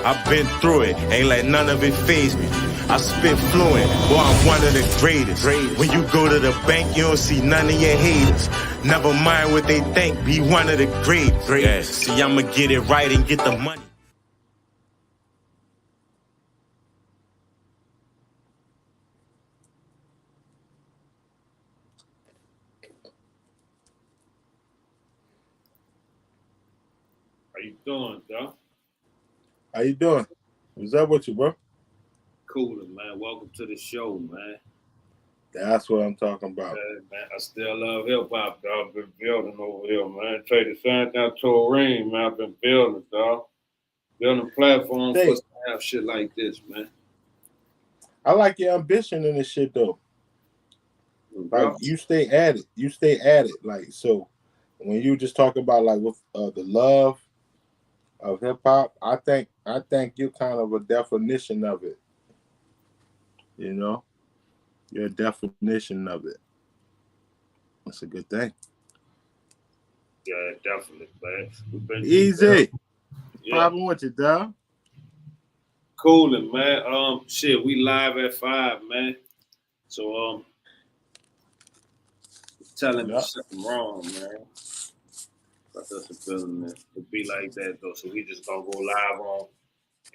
I've been through it, ain't let none of it faze me. I spit fluent, boy, I'm one of the greatest. When you go to the bank, you don't see none of your haters. Never mind what they think, be one of the greatest. Yeah. See, I'ma get it right and get the money. How you doing, dog? How you doing? What's up with you, bro? Coolin', man. Welcome to the show, man. That's what I'm talking about. Yeah, man, I still love hip hop, dog. I've been building over here, man. Trade the sign down to Reem, man. I've been building, dog. Building platforms for have shit like this, man. I like your ambition in this shit though. Like you stay at it. You stay at it. Like so when you just talk about like with the love of hip hop, I think you're kind of a definition of it. You know? You're a definition of it. That's a good thing. Yeah, definitely, man. Easy. Problem with you, dog? Coolin', man. Shit, we live at 5, man. So telling me something wrong, man. But that's a feeling that it be like that though. So we just gonna go live on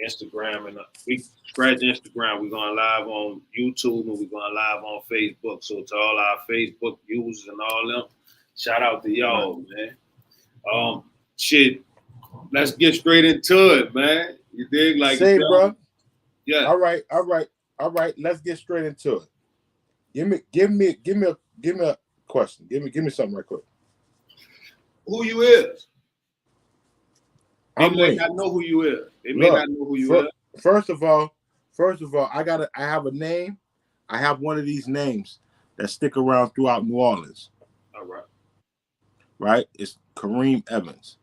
Instagram, and we scratch Instagram. We're going live on YouTube, and we're going live on Facebook. So to all our Facebook users and all them, shout out to y'all, man. Shit, let's get straight into it, man. You dig? Like, say, bro. Yeah. All right. Let's get straight into it. Give me a question. Give me something right quick. Who you is? They may not know who you is. They may not know who you is. First of all, I have a name. I have one of these names that stick around throughout New Orleans. All right. Right? It's Kareem Evans.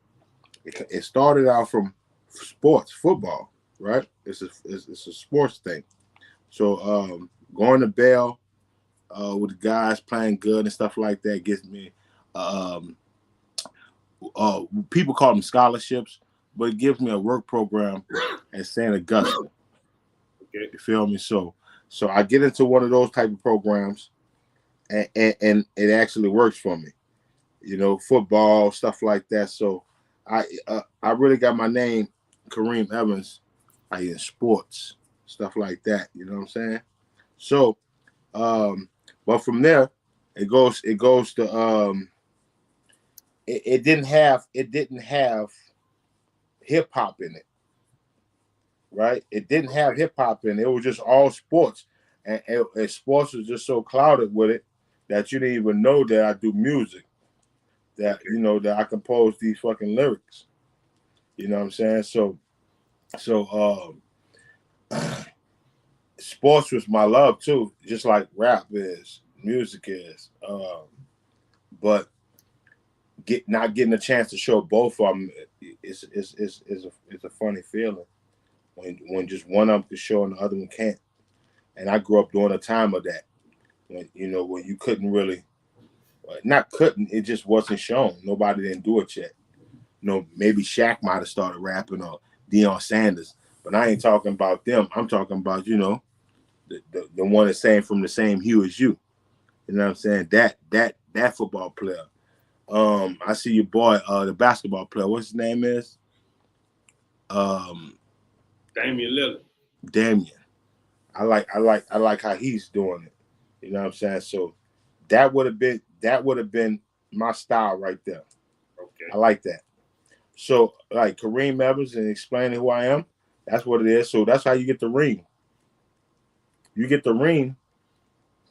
It started out from sports, football, right? It's a sports thing. So going to bail with the guys playing good and stuff like that gets me people call them scholarships, but it gives me a work program at St. Augustine. Okay. You feel me? So I get into one of those type of programs, and it actually works for me. You know, football, stuff like that. So I really got my name, Kareem Evans, in sports, stuff like that. You know what I'm saying? So, but from there, it goes to it didn't have hip hop in it, right? It didn't have hip hop in it. It was just all sports, and sports was just so clouded with it that you didn't even know that I do music, that you know that I compose these fucking lyrics. You know what I'm saying? So sports was my love too, just like rap is, music is, but not getting a chance to show both of them is a funny feeling when just one of them can show and the other one can't. And I grew up during a time of that, when you couldn't really, it just wasn't shown. Nobody didn't do it yet. Maybe Shaq might have started rapping or Deion Sanders, but I ain't talking about them. I'm talking about the one that's saying from the same hue as you. You know what I'm saying? That football player. I see your boy, the basketball player. What's his name is? Damian Lillard. Damian. I like how he's doing it. You know what I'm saying? So that would have been my style right there. Okay. I like that. So like Kareem Evans and explaining who I am, that's what it is. So that's how you get the Reem. You get the Reem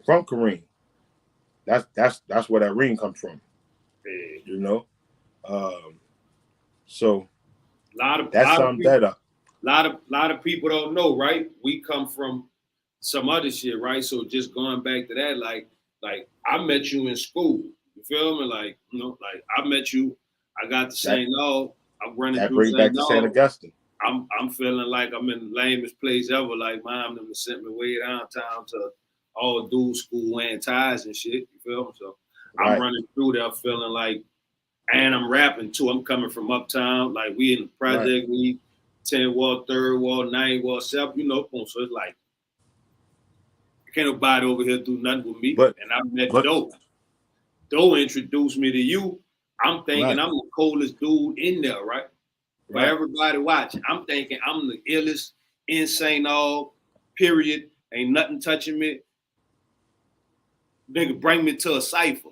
from Kareem. That's where that Reem comes from. You know, so that sums that up. A lot of people don't know, right? We come from some other shit, right? So just going back to that, like I met you in school. You feel me? Like I met you. I got to St. Aug. I'm running that through brings back to St. Augustine. I'm feeling like I'm in the lamest place ever. Like mom them sent me way downtown to all dude school wearing ties and shit. You feel me? So I'm running through there feeling like, and I'm rapping too. I'm coming from uptown. Like we in the project, we 10th wall, 3rd wall, 9th wall, 7th, you know, boom. So it's like, can't nobody over here do nothing with me. And I met Doe. Doe introduced me to you. I'm thinking I'm the coolest dude in there, right? For everybody watching, I'm thinking I'm the illest, insane, all period. Ain't nothing touching me. Nigga, bring me to a cipher.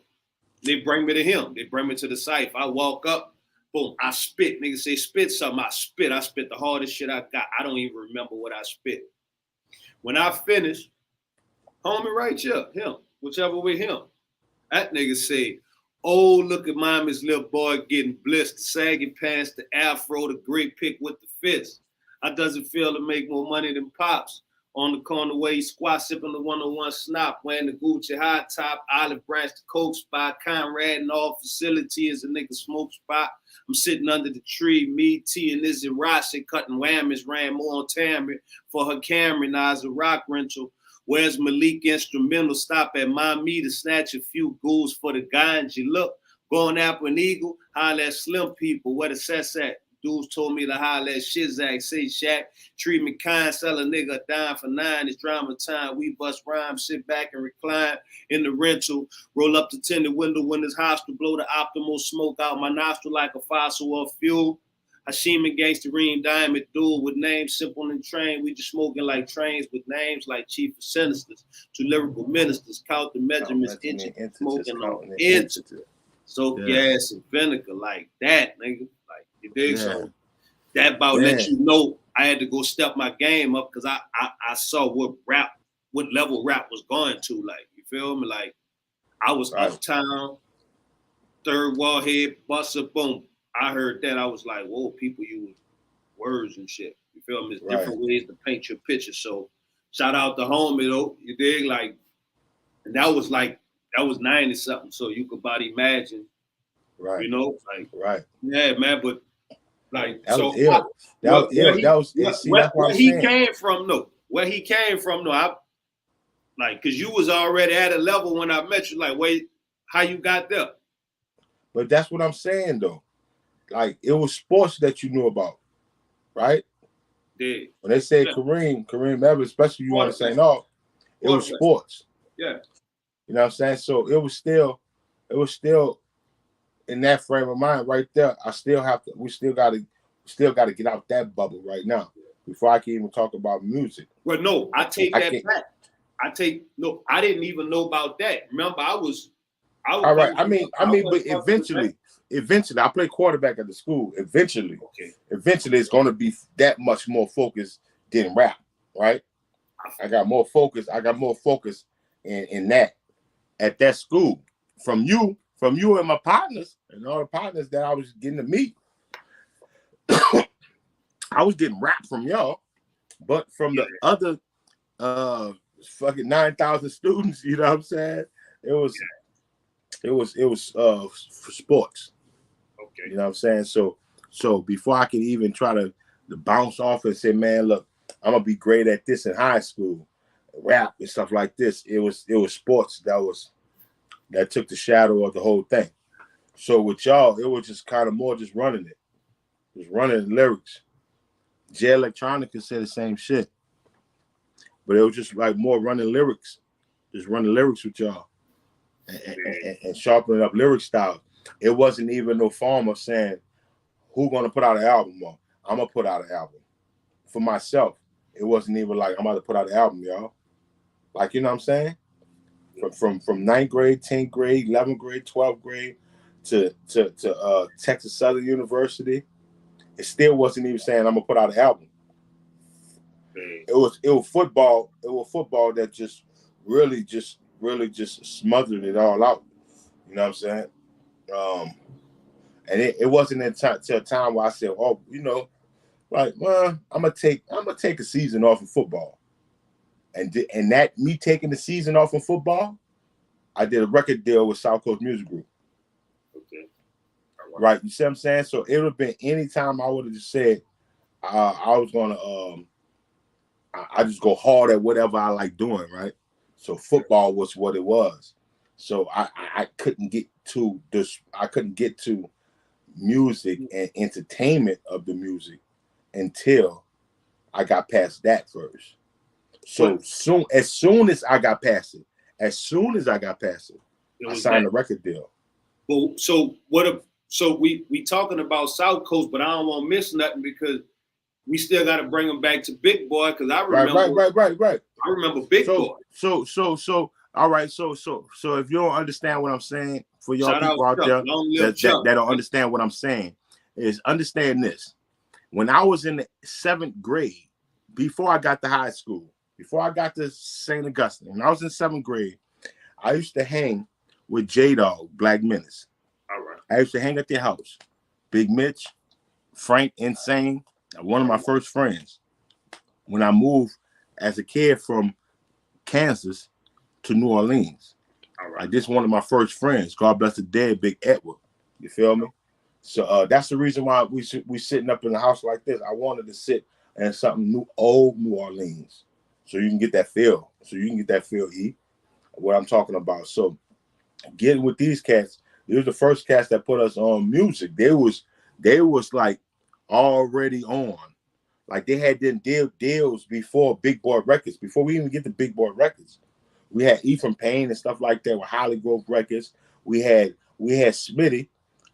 They bring me to him. They bring me to the cipher. I walk up, boom, I spit. Nigga say spit something. I spit. I spit the hardest shit I got. I don't even remember what I spit. When I finish, homie right here, him, whichever way him. That nigga say, oh, look at mommy's little boy getting blissed, sagging pants, the afro, the great pick with the fist. I doesn't feel to make more money than Pops. On the corner where he squat, sipping the 101 snot, wearing the Gucci high top, olive branch, the coke spot, Conrad and all facility is a nigga smoke spot. I'm sitting under the tree, me, T, and Izzy Rossi cutting whammies, ran more on Tammy for her camera, now it's a rock rental. Where's Malik instrumental? Stop at mommy to snatch a few ghouls for the ganja. Look, going after an eagle, holla at slim people, where the sets at? Dudes told me to holla at Shizak, say Shaq, treat me kind, sell a nigga a dime for 9. It's drama time. We bust rhymes, sit back and recline in the rental, roll up the tinted window when it's hostile, blow the optimal smoke out my nostril like a fossil or fuel. Hashim and Gangsta Reem Diamond duel with names simple and trained. We just smoking like trains with names like Chief of Sinisters to lyrical ministers. Count the measurements, inches, smoking on inches. So gas and vinegar like that, nigga. Like you dig? So that about let you know I had to go step my game up because I saw what level rap was going to. Like, you feel me? Like I was uptown, third wall head, buster, boom. I heard that. I was like, whoa, people use words and shit. You feel me? There's different ways to paint your picture. So shout out to homie though. You dig? Like, and that was 90 something. So you could about imagine. Right. You know, like yeah, man, but like that so was ill. Where he came from though. Where he came from though. I like cause you was already at a level when I met you, like, wait, how you got there? But that's what I'm saying though. Like it was sports that you knew about, right? Yeah. When they say Kareem Evans, especially you want to say no, it was sports. Yeah. You know what I'm saying? So it was still in that frame of mind right there. We still gotta get out that bubble right now before I can even talk about music. Well, no, I take that back. I didn't even know about that. Remember, I was all right. I mean, but eventually, I play quarterback at the school. Eventually, it's going to be that much more focused than rap, right? I got more focus in that at that school from you and my partners and all the partners that I was getting to meet. I was getting rap from y'all, but from the other fucking 9,000 students, you know what I'm saying? It was for sports. Okay. You know what I'm saying? So before I could even try to bounce off and say, man, look, I'm gonna be great at this in high school, rap and stuff like this, it was sports that took the shadow of the whole thing. So with y'all, it was just kind of more just running it. Just running the lyrics. J Electronica said the same shit. But it was just like more running lyrics. Just running lyrics with y'all. And sharpening up lyric style. It wasn't even no form of saying who gonna put out an album or I'm gonna put out an album. For myself, it wasn't even like I'm about to put out an album, y'all. Like, you know what I'm saying? From 9th grade, 10th grade, 11th grade, 12th grade to Texas Southern University, it still wasn't even saying I'm gonna put out an album. It was football. It was football that just really smothered it all out. You know what I'm saying? And it wasn't until a time where I said, oh, you know, like, well, I'm gonna take a season off of football. And that me taking the season off of football, I did a record deal with South Coast Music Group. Okay. Right. You see what I'm saying? So it would have been any time I would have just said I was gonna I just go hard at whatever I like doing, right? So football was what it was. So I couldn't get to this. I couldn't get to music and entertainment of the music until I got past that first. So as soon as I got past it, I signed a record deal. Well, so we talking about South Coast, but I don't want to miss nothing because we still got to bring them back to Big Boy because I remember Right. I remember Big Boy. So all right. So if you don't understand what I'm saying, for y'all people out there that don't understand what I'm saying, is understand this. When I was in the 7th grade, before I got to high school, before I got to St. Augustine, when I was in 7th grade, I used to hang with J-Dog, Black Menace. All right. I used to hang at their house. Big Mitch, Frank, Insane, one of my first friends. When I moved as a kid from Kansas to New Orleans. All right. Like this one of my first friends. God bless the dead, Big Edward. You feel me? So that's the reason why we sitting up in the house like this. I wanted to sit in something old New Orleans. So you can get that feel. E. What I'm talking about. So getting with these cats, they was the first cats that put us on music. They was like already on. Like they had them deals before Big Boy Records. Before we even get to Big Boy Records, we had Ephraim Payne and stuff like that with Holly Grove Records. We had Smitty,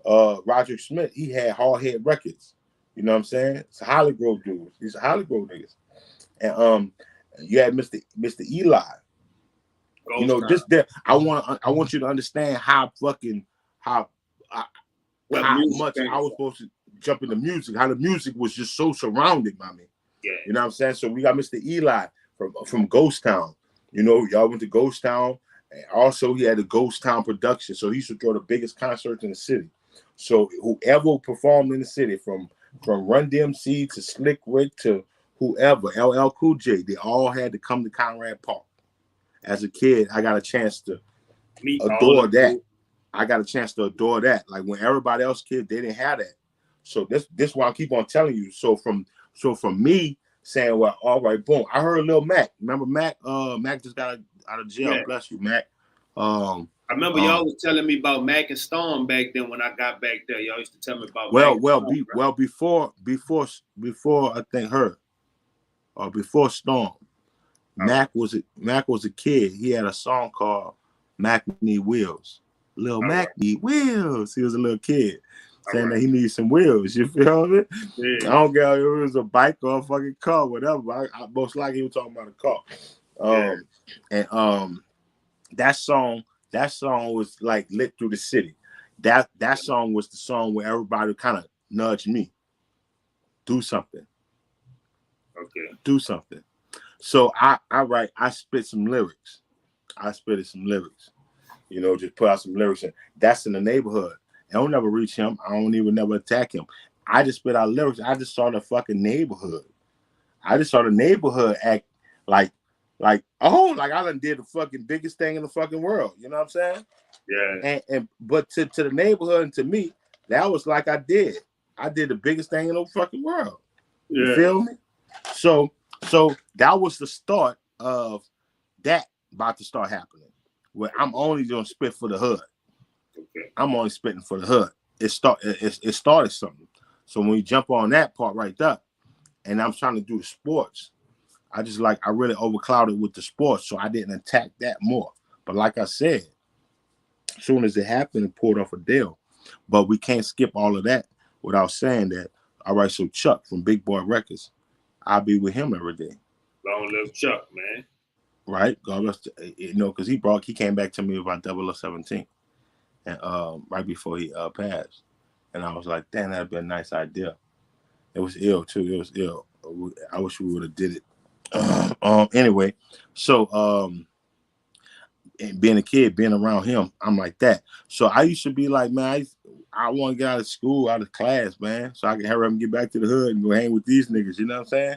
Roger Smith. He had Hard Head Records. You know what I'm saying? It's a Holly Grove dudes. These are Holly Grove niggas. And you had Mr. Eli. You know, I want you to understand how much I was supposed to jump into music, how the music was just so surrounded by me. Yeah. You know what I'm saying? So we got Mr. Eli from Ghost Town. You know, y'all went to Ghost Town. And also, he had a Ghost Town production. So he used to throw the biggest concerts in the city. So whoever performed in the city, from Run DMC to Slick Rick to whoever, LL Cool J, they all had to come to Conrad Park. As a kid, I got a chance to adore that. I got a chance to adore that. Like when everybody else kid, they didn't have that. So this why I keep on telling you. So from me saying, well, all right, boom. I heard Lil Mac. Remember Mac? Mac just got out of jail. Yeah. Bless you, Mac. I remember y'all was telling me about Mac and Storm back then when I got back there. Y'all used to tell me about before I think her or before Storm. Mac was a kid. He had a song called Mac Need Wheels. Lil Mac Need Wheels. He was a little kid saying that he needs some wheels. You feel me? Yeah. I don't care if it was a bike or a fucking car, whatever. I most likely he was talking about a car. And that song was like lit through the city. That song was the song where everybody kind of nudged me. Do something. Okay. Do something. So I spit some lyrics. I spitted some lyrics. You know, just put out some lyrics. And that's in the neighborhood. I don't never reach him. I don't even never attack him. I just spit out lyrics. I just saw the fucking neighborhood. I just saw the neighborhood act like I done did the fucking biggest thing in the fucking world. You know what I'm saying? Yeah. But to the neighborhood and to me, that was like I did the biggest thing in the fucking world. Yeah. You feel me? So that was the start of that about to start happening. Where I'm only gonna spit for the hood. Okay. I'm only spitting for the hood. It started something. So when you jump on that part right there, and I'm trying to do the sports, I really overclouded with the sports, so I didn't attack that more. But like I said, as soon as it happened, it pulled off a deal. But we can't skip all of that without saying that. All right, so Chuck from Big Boy Records, I'll be with him every day. Long live Chuck, man. Right, God bless, you know, because he came back to me about 0017th, and right before he passed, and I was like, damn, that'd be a nice idea. It was ill too. It was ill. I wish we would have did it. Anyway, so and being a kid, being around him, I'm like that. So I used to be like, man, I want to get out of school, out of class, man, so I can hurry up and get back to the hood and go hang with these niggas. You know what I'm saying?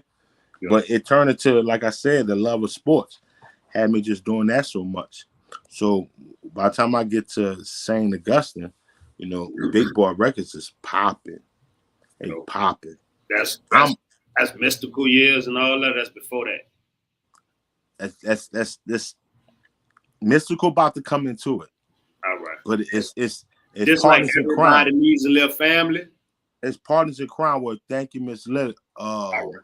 Yeah. But it turned into, like I said, the love of sports had me just doing that so much. So by the time I get to St. Augustine, you know, Big Boy Records is popping. They popping. That's mystical years and all that. That's before that. That's this mystical about to come into it. All right. But it's just like everybody needs a little family. It's Partners in Crime. Well, thank you, Miss Lily. All right.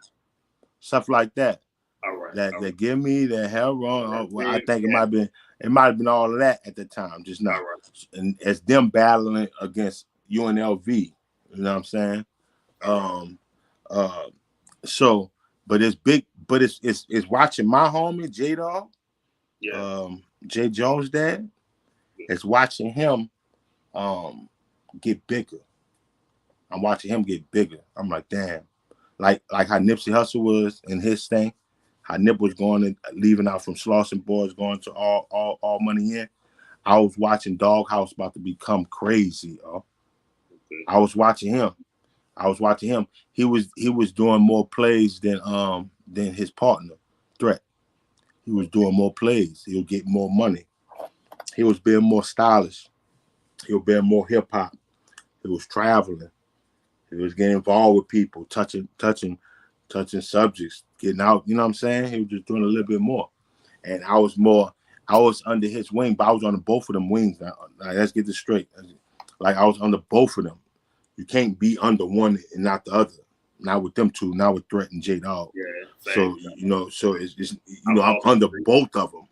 stuff like that. All right. That give me the hell wrong. Well, I think Yeah. it might have been all of that at the time, just not. All right. And as them battling against UNLV, you know what I'm saying? So, but it's big. But it's watching my homie J Dog, Yeah. Jay Jones' dad. It's watching him get bigger. I'm watching him get bigger. I'm like, damn. Like how Nipsey Hussle was in his thing, how Nip was going and leaving out from Slauson Boys, going to all money in. I was watching Doghouse about to become crazy. I was watching him. He was doing more plays than his partner, Threat. He was doing more plays. He was getting more money. He was being more stylish. He was being more hip hop. He was traveling. He was getting involved with people, touching subjects, getting out. You know what I'm saying? He was just doing a little bit more. And I was under his wing, but I was on both of them wings. Now, let's get this straight. Like I was under both of them. You can't be under one and not the other. Not with them two. Not with Threat and J Dog. Yeah. So it's I'm under both of them.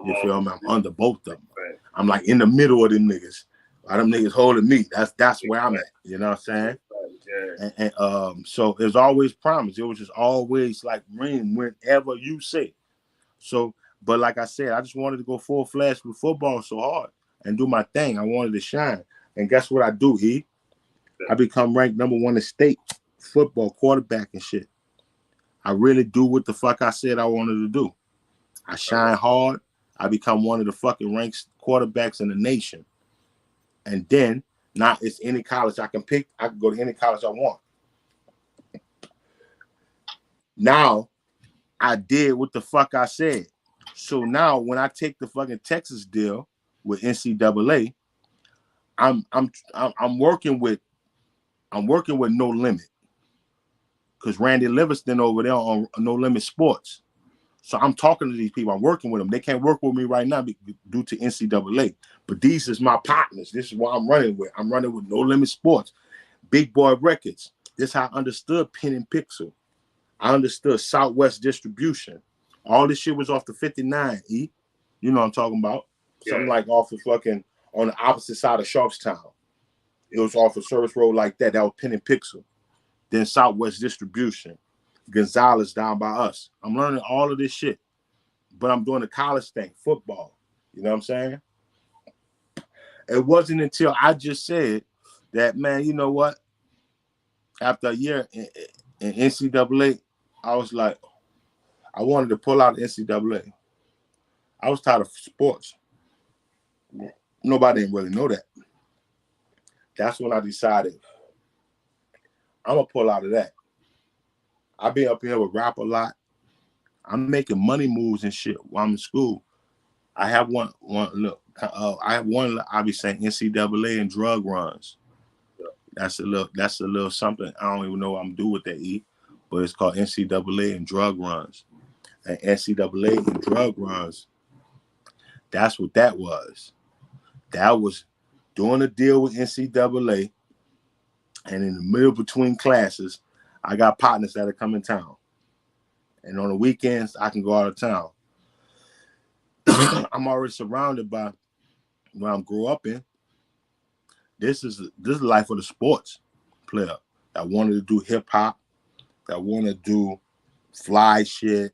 You feel me? I'm under both of them. Right. I'm like in the middle of them niggas. Why them niggas holding me? That's where I'm at. You know what I'm saying? Yeah. And so it's always promised. It was just always like Reem, whenever you say. So, but like I said, I just wanted to go full flash with football so hard and do my thing. I wanted to shine. And guess what I do, E? I become ranked number 1 in state football quarterback and shit. I really do what the fuck I said I wanted to do. I shine hard. I become one of the fucking ranked quarterbacks in the nation. And then, not it's any college I can pick. I can go to any college I want. Now, I did what the fuck I said. So now, when I take the fucking Texas deal with NCAA, I'm working with No Limit, because Randy Livingston over there on No Limit Sports. So I'm talking to these people. I'm working with them. They can't work with me right now due to NCAA. But these is my partners. This is what I'm running with. I'm running with No Limit Sports, Big Boy Records. This is how I understood Pen and Pixel. I understood Southwest Distribution. All this shit was off the 59, E. You know what I'm talking about? Something like off of fucking on the opposite side of Sharpstown. It was off a service road like that. That was Pen and Pixel. Then Southwest Distribution. Gonzalez down by us. I'm learning all of this shit. But I'm doing the college thing, football. You know what I'm saying? It wasn't until I just said that, man, you know what? After a year in NCAA, I was like, I wanted to pull out NCAA. I was tired of sports. Nobody didn't really know that. That's when I decided I'm going to pull out of that. I've been up here with rap a lot. I'm making money moves and shit while I'm in school. I have one look. I have one. I'll be saying NCAA and drug runs. That's a little something. I don't even know what I'm doing with that, E. But it's called NCAA and drug runs. And NCAA and drug runs. That's what that was. That was doing a deal with NCAA, and in the middle between classes, I got partners that are coming in town. And on the weekends, I can go out of town. I'm already surrounded by what I grew up in. This is the life of the sports player that wanted to do hip hop, that want to do fly shit,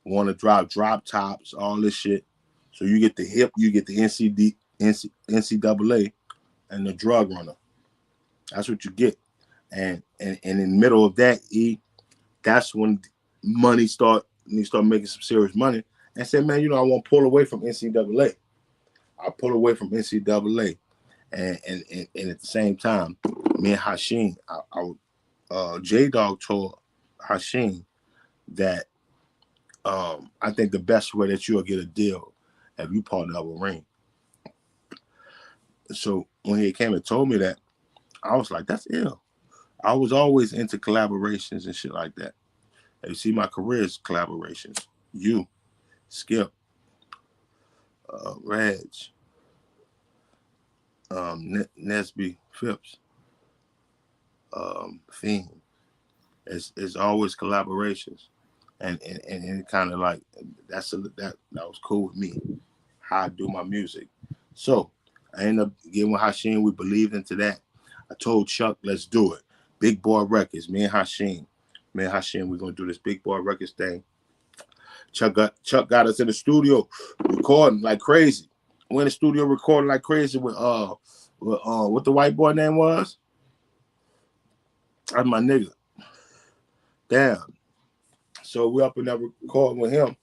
want to drop tops, all this shit. So you get the hip, you get the NCAA, and the drug runner. That's what you get. And in the middle of that, E, that's when money start making some serious money. And said, man, I want to pull away from NCAA. I pull away from NCAA. And at the same time, me and Hashim, J-Dog told Hashim that I think the best way that you'll get a deal if you partner up with Reem. So when he came and told me that, I was like, that's ill. I was always into collaborations and shit like that. And you see, my career is collaborations. You, Skip, Reg, Nesby Phipps, Fiend. It's always collaborations, and it kind of like that was cool with me, how I do my music. So I ended up getting with Hashim. We believed into that. I told Chuck, let's do it. Big Boy Records, me and Hashim, we're gonna do this Big Boy Records thing. Chuck got us in the studio recording like crazy. We're in the studio recording like crazy with what the white boy name was. That's my nigga. Damn. So we up in there recording with him.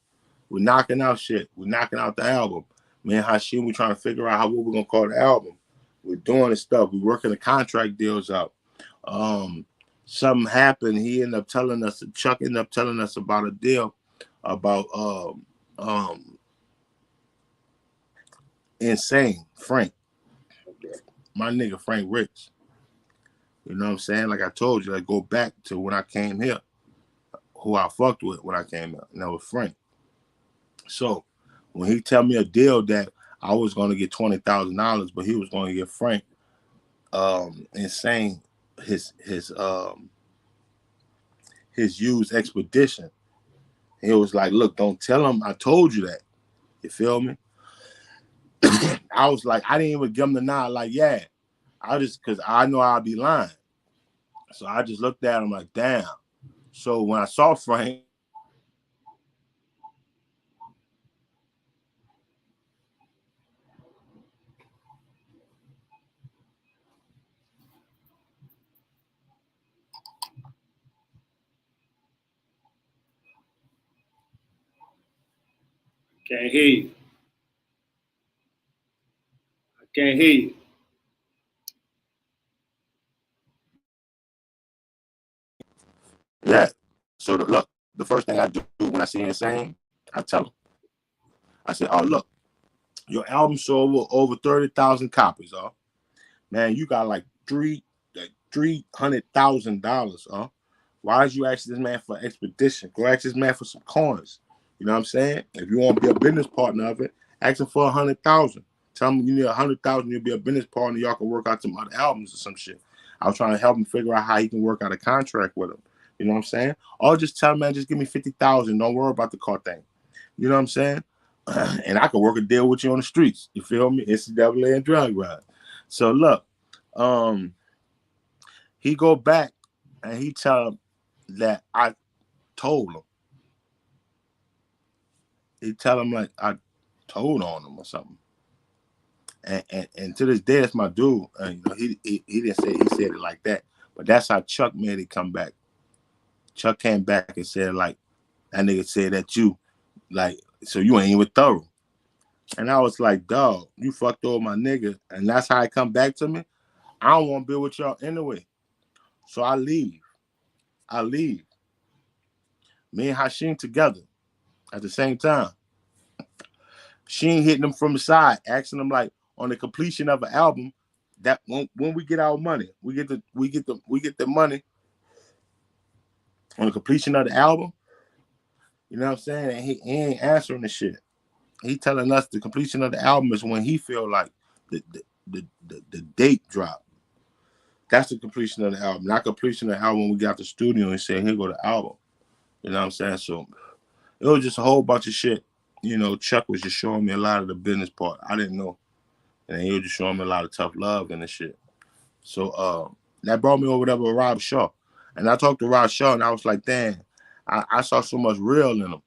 We're knocking out shit. We're knocking out the album. Me and Hashim, we trying to figure out what we're gonna call the album. We're doing this stuff. We're working the contract deals out. Something happened. He ended up telling us. Chuck ended up telling us about a deal about Insane Frank, my nigga Frank Ricks. You know what I'm saying? Like I told you, like go back to when I came here, who I fucked with when I came here, and that was Frank. So when he tell me a deal that I was going to get $20,000, but he was going to give Frank Insane his used Expedition. He was like, look, don't tell him I told you that. You feel me? I was like, I didn't even give him the nod, like, yeah. I just, because I know I'll be lying. So I just looked at him like, damn. So when I saw Frank, Can't hear you. I can't hear you. yeah. So look, the first thing I do when I see Insane, I tell him. I said, oh, look, your album sold over 30,000 copies, man, you got like $300,000, Why did you ask this man for Expedition? Go ask this man for some coins. You know what I'm saying? If you want to be a business partner of it, ask him for 100,000. Tell him you need 100,000, you'll be a business partner. Y'all can work out some other albums or some shit. I was trying to help him figure out how he can work out a contract with him. You know what I'm saying? Or just tell him, man, just give me 50,000. Don't worry about the car thing. You know what I'm saying? And I can work a deal with you on the streets. You feel me? NCAA and drug ride. So look, he go back and he tell him that I told him. He tell him like I told on him or something. And to this day, that's my dude. And you know, he didn't say he said it like that, but that's how Chuck made it come back. Chuck came back and said like that nigga said that you like so you ain't even thorough. And I was like, dog, you fucked over my nigga, and that's how it come back to me. I don't want to be with y'all anyway, so I leave. Me and Hashim together at the same time. Sheen hitting them from the side, asking them like on the completion of an album that when we get our money, we get the money on the completion of the album. You know what I'm saying? And he ain't answering the shit. He telling us the completion of the album is when he feel like the date drop. That's the completion of the album. Not completion of the album when we got the studio and said, here go the album. You know what I'm saying? So it was just a whole bunch of shit. You know, Chuck was just showing me a lot of the business part. I didn't know. And he was just showing me a lot of tough love and the shit. So that brought me over there with Rob Shaw. And I talked to Rob Shaw and I was like, damn, I saw so much real in him.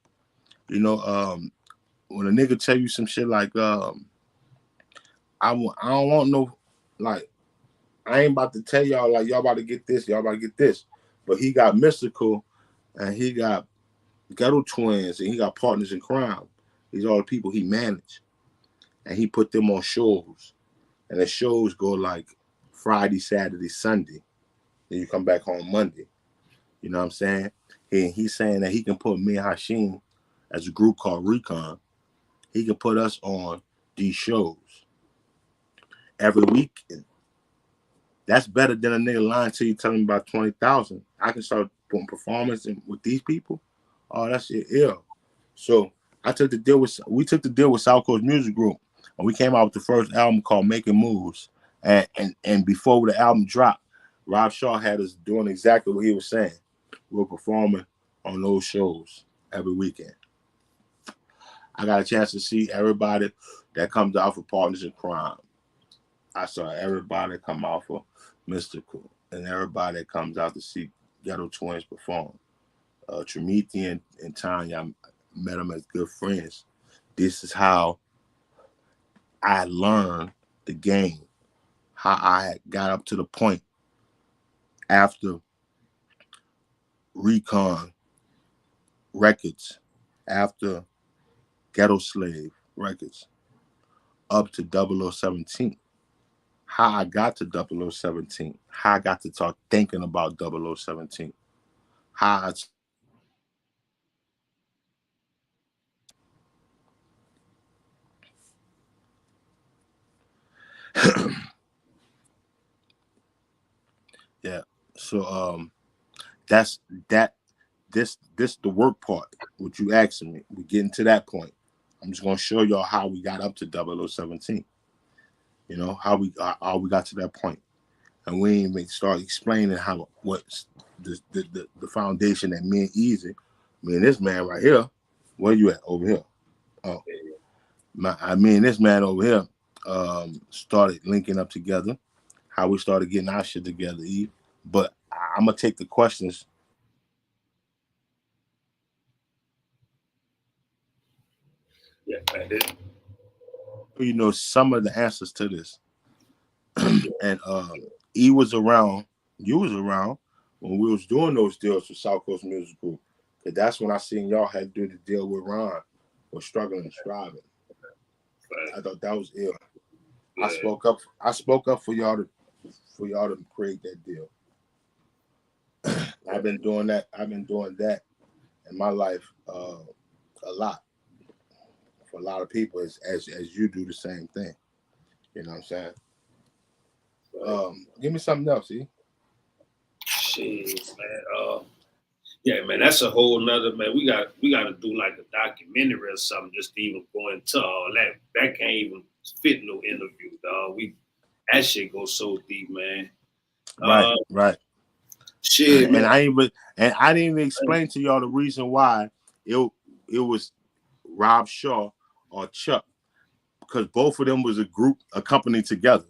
You know, when a nigga tell you some shit like, I don't want no, like, I ain't about to tell y'all, like, y'all about to get this, y'all about to get this. But he got Mystical and he got Ghetto Twins and he got Partners in Crime. These are all the people he managed. And he put them on shows. And the shows go like Friday, Saturday, Sunday. Then you come back home Monday. You know what I'm saying? And he's saying that he can put me and Hashim as a group called Recon. He can put us on these shows every week. That's better than a nigga lying to you telling me about 20,000. I can start doing performance with these people. Oh, that shit ill. So we took the deal with South Coast Music Group, and we came out with the first album called Making Moves. And before the album dropped, Rob Shaw had us doing exactly what he was saying. were performing on those shows every weekend. I got a chance to see everybody that comes out for Partners in Crime. I saw everybody come out for Mystical, and everybody that comes out to see Ghetto Twins perform. Trimiti and Tanya, I met them as good friends. This is how I learned the game, how I got up to the point after Recon Records, after Ghetto Slave Records, up to 0017. How I got to 0017, how I got to start thinking about 0017, how yeah. So that's that. This the work part. What you asking me? We're getting to that point. I'm just gonna show y'all how we got up to 0017. You know how we got to that point, and we ain't even start explaining how what's the foundation that me and Easy, me and this man right here. Where you at over here? Oh, me and this man over here started linking up together. How we started getting our shit together, Eve. But I'm gonna take the questions. Yeah, man. You know some of the answers to this, and E was around. You was around when we was doing those deals with South Coast Music Group. Cause that's when I seen y'all had to do the deal with Ron, was struggling and striving. Right. I thought that was ill. Yeah. I spoke up for y'all to create that deal. I've been doing that in my life a lot for a lot of people as you do the same thing. You know what I'm saying? Right. Give me something else, see? Shit, man. Yeah, man, that's a whole nother, man. We got to do like a documentary or something just to even go into all that. That can't even fit no interview, dog. That shit goes so deep, man. Right. Shit, man. And I didn't even explain to y'all the reason why it was Rob Shaw or Chuck, because both of them was a company together.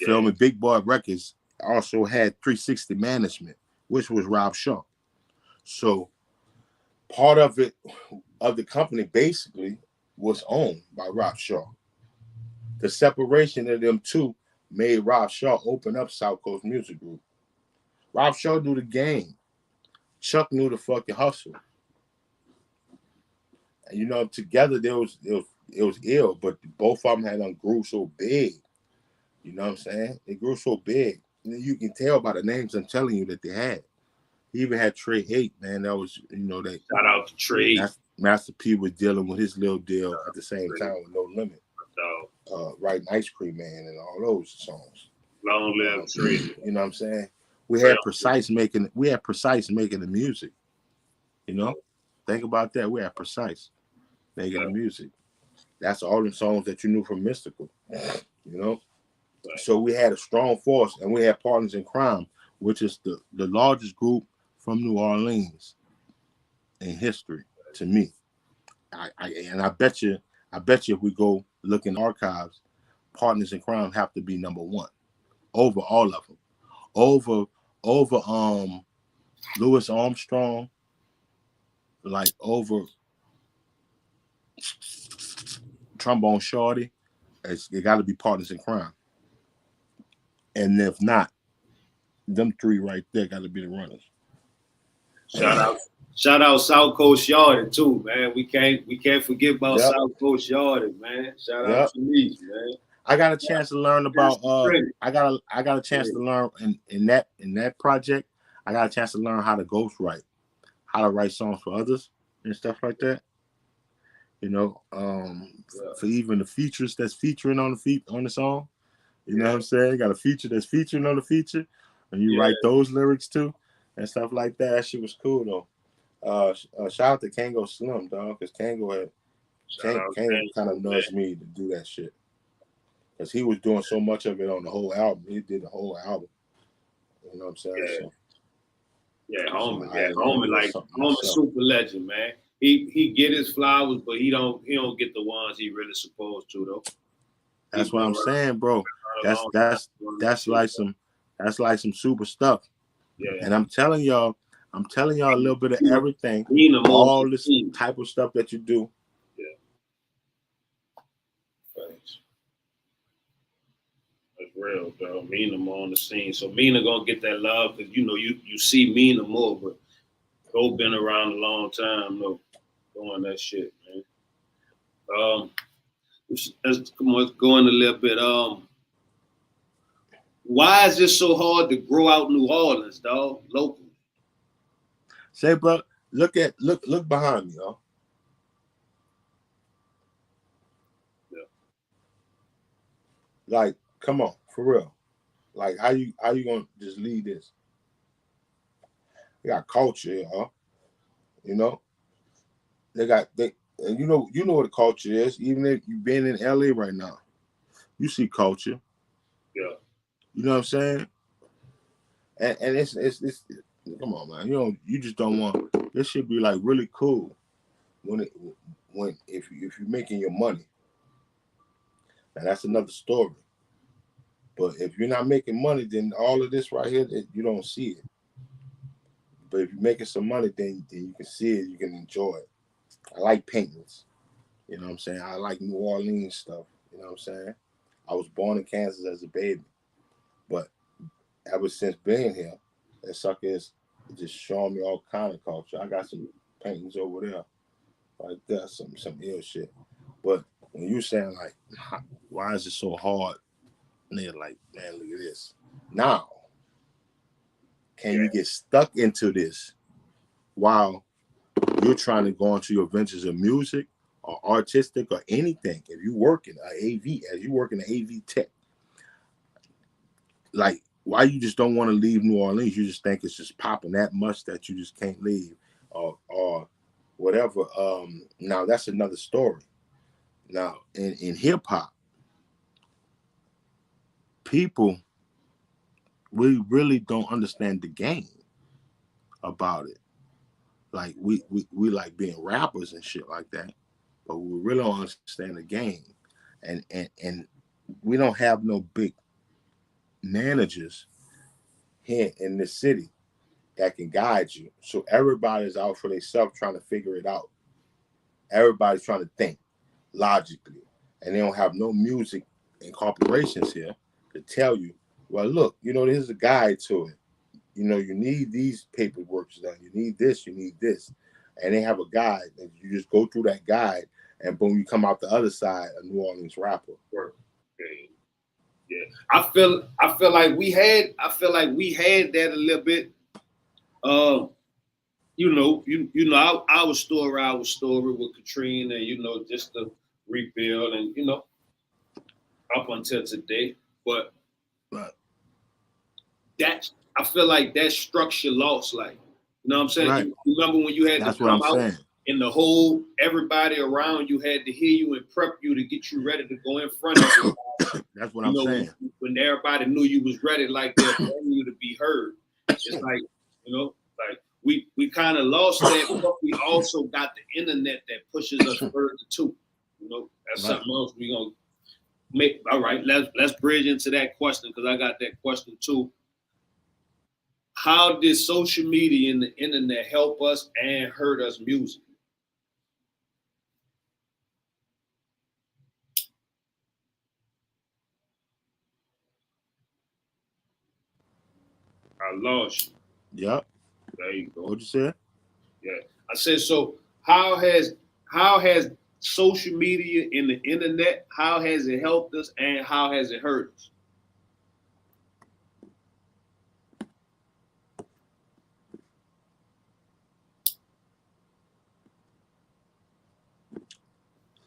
Yeah. Filming Big Boy Records also had 360 Management, which was Rob Shaw. So part of the company basically was owned by Rob Shaw. The separation of them two made Rob Shaw open up South Coast Music Group. Rob Shaw knew the game. Chuck knew the fucking hustle. And you know, together it was ill, but both of them had grew so big. You know what I'm saying? They grew so big. And you can tell by the names I'm telling you that they had. He even had Trey 8, man. That was, you know, that Shout out to Trey. Master P was dealing with his little deal at the same time with No Limit. Writing Ice Cream Man and all those songs. Long live Trey. You know what I'm saying? We had Precise making the music. You know? Think about that. We had Precise making the music. That's all the songs that you knew from Mystical. You know? Right. So we had a strong force, and we had Partners in Crime, which is the largest group from New Orleans in history to me. I bet you if we go look in archives, Partners in Crime have to be number one over all of them. Over Louis Armstrong, like over Trombone Shorty. It got to be Partners in Crime. And if not, them three right there got to be the runners. Shout out South Coast Yardie too, man. We can't forget about South Coast Yardie, man. Shout out to me, man. I got a chance to learn about I got a chance to learn in that project. I got a chance to learn how to ghostwrite, how to write songs for others and stuff like that. You know, for even the features that's featuring on the song. You know what I'm saying? Got a feature that's featuring on the feature, and you write those lyrics too and stuff like that. That shit was cool though. Shout out to Kango Slim, dog, because Kango kind of nudged me to do that shit. Because he was doing so much of it on the whole album. He did the whole album. You know what I'm saying? Yeah, So homie. I Yeah, ain't gonna homie. do Like something homie, myself. super legend, man. He get his flowers, but he don't get the ones he really supposed to though. He's That's what been I'm around saying, bro. a That's long that's time doing this that's shit. that's like some super stuff. Yeah, And I'm telling y'all a little bit of everything, Nina all this Moore. type of stuff that you do. Yeah, thanks. That's real, though. Mina more on the scene, so Mina gonna get that love because you know you see Mina more, but Go been around a long time, though, doing that shit, man. Let's go in a little bit. Why is it so hard to grow out New Orleans, dog? Local. Say, bro, look behind me, y'all. Yeah. Like, come on, for real. Like, how you gonna just lead this? They got culture, y'all. You know, and you know what the culture is. Even if you've been in LA right now, you see culture. Yeah. You know what I'm saying? And it's come on, man. You just don't want this should be like really cool when if you're making your money. Now that's another story. But if you're not making money, then all of this right here, you don't see it. But if you're making some money, then you can see it, you can enjoy it. I like paintings. You know what I'm saying? I like New Orleans stuff. You know what I'm saying? I was born in Kansas as a baby. But ever since being here, that sucker is just showing me all kind of culture. I got some paintings over there. Like that, some ill shit. But when you saying like, why is it so hard? And they're like, man, look at this. Now, can you get stuck into this while you're trying to go into your ventures of music or artistic or anything? If you work in as you work in the AV tech, like why you just don't want to leave New Orleans? You just think it's just popping that much that you just can't leave, or whatever. Now that's another story. Now in hip hop, people we really don't understand the game about it. Like we like being rappers and shit like that, but we really don't understand the game, and we don't have no big managers here in this city that can guide you. So everybody's out for themselves trying to figure it out. Everybody's trying to think logically, and they don't have no music and corporations here to tell you, well, look, there's a guide to it. You need these paperwork done. You need this. You need this, and they have a guide, and you just go through that guide, and boom, you come out the other side a New Orleans rapper. Yeah, I feel like we had that a little bit. Our story with Katrina, and just the rebuild, and up until today. But Right. I feel like that structure lost. Like, you know what I'm saying? Right. You remember when you had That's to what come I'm out saying. and the whole everybody around you had to hear you and prep you to get you ready to go in front of you. That's what I'm saying. When everybody knew you was ready, like they're wanting you to be heard. It's like, like we kind of lost that, but we also got the internet that pushes us further too. That's Right. something else we gonna make. All right, let's bridge into that question because I got that question too. How did social media and the internet help us and hurt us musically? I lost you. Yep. There you go. What'd you say? Yeah. I said, so how has social media and the internet, how has it helped us and how has it hurt us?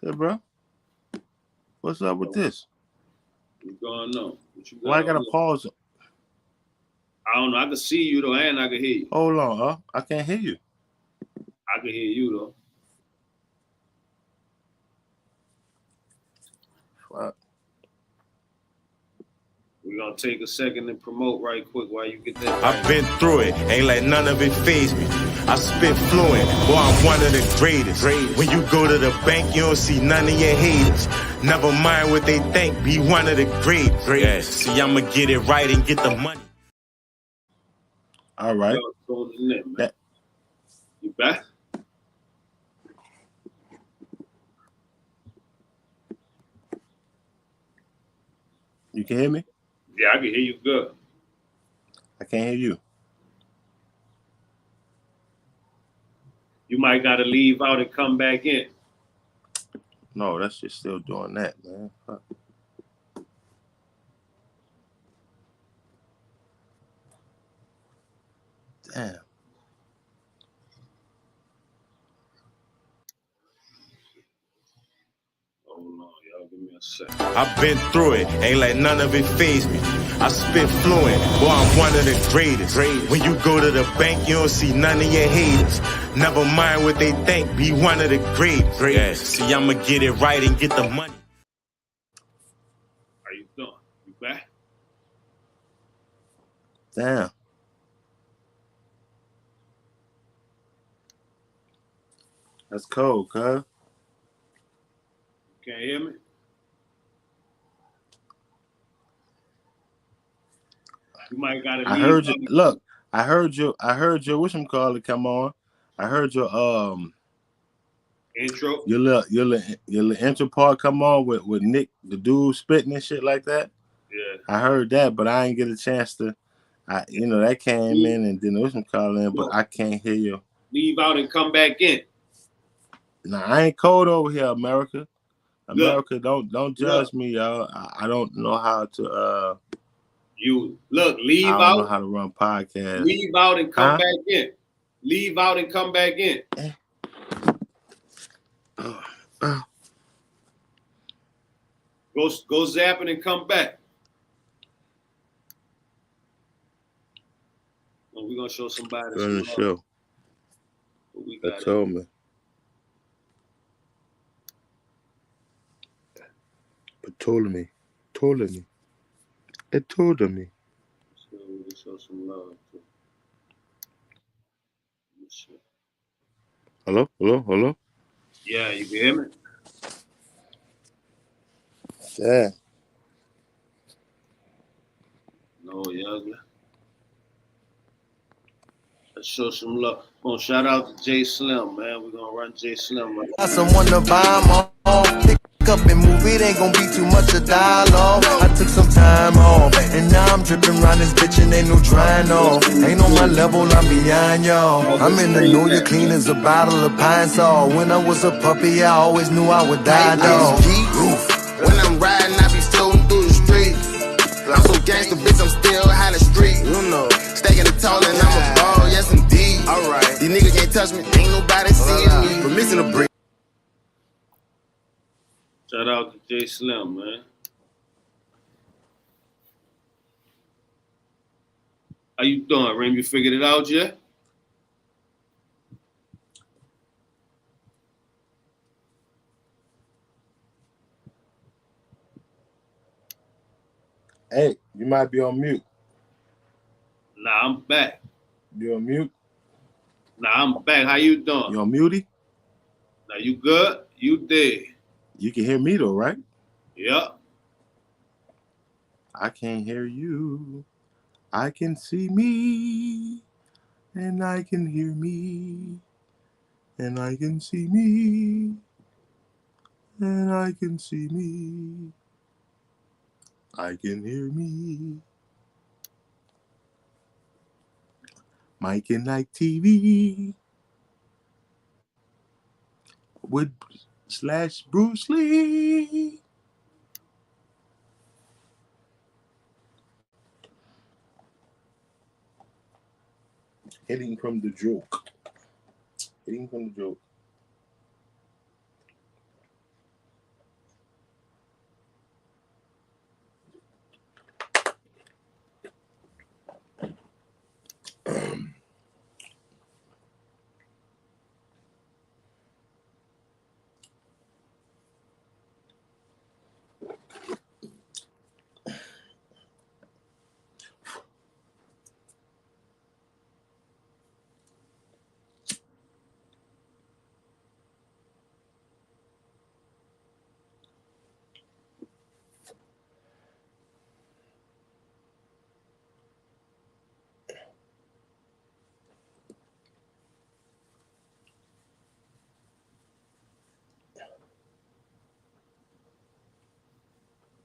Hey, bro, what's up with this? What's going on? Why I gotta pause? I don't know. I can see you though, and I can hear you. Hold on, huh? I can't hear you. I can hear you though. Fuck. We're gonna take a second and promote right quick while you get that. I've been through it, ain't let none of it faze me. I spit fluent, boy, I'm one of the greatest. When you go to the bank, you don't see none of your haters. Never mind what they think, be one of the greatest. Yeah, see, I'ma get it right and get the money. All right. That, you back? You can hear me? Yeah, I can hear you good. I can't hear you. You might got to leave out and come back in. No, that's just still doing that, man. Fuck. Damn. Hold on, y'all. Give me a second. I've been through it, ain't let none of it faze me. I spit fluent, boy, I'm one of the greatest. When you go to the bank, you don't see none of your haters. Never mind what they think, be one of the greatest. Yeah, see, I'ma get it right and get the money. How you doing? You back? Damn. That's cold, cuz. Can't hear me? You might gotta leave. I heard you. Look, I heard your whatchamacallit come on. I heard your intro. Your little intro part come on with Nick, the dude spitting and shit like that. Yeah. I heard that, but I ain't get a chance to. That came in and then whatchamacallit in, but I can't hear you. Leave out and come back in. Nah, I ain't cold over here, America. America, don't judge me, y'all. I don't know how to You look, leave out. I don't know how to run podcasts. Leave out and come back in. Leave out and come back in. Go zapping and come back. Well, we're gonna show somebody on the show. What we got. They told me. But told me. It told me. So we can show some love too. Hello? Yeah, you can hear me? Yeah. No, yeah. Let's show some love. Well, shout out to J Slim, man. We're gonna run J Slim right now. Someone to buy them all. Pick up and move, it ain't gonna be too much of dialogue. I took some time off, and now I'm dripping around this bitch and ain't no trying off. Ain't on my level, I'm beyond y'all. I'm in the New York clean as a bottle of pine saw. When I was a puppy, I always knew I would die, dog. When I'm riding, I be floating through the streets. I'm so gangster, bitch, I'm still high the street. You know, stacking the tall and I'm a ball, yes indeed. Alright, these niggas can't touch me, ain't nobody seeing me. But missing a brick. Shout out to J Slim, man. How you doing, Reem? You figured it out yet? Hey, you might be on mute. Nah, I'm back. You on mute? Nah, I'm back. How you doing? You on muty? Now, you good? You did. You can hear me though, right? Yep. I can't hear you. I can see me. And I can hear me. And I can see me. And I can see me. I can hear me. Mike and Ike TV with / Bruce Lee. Hitting from the joke.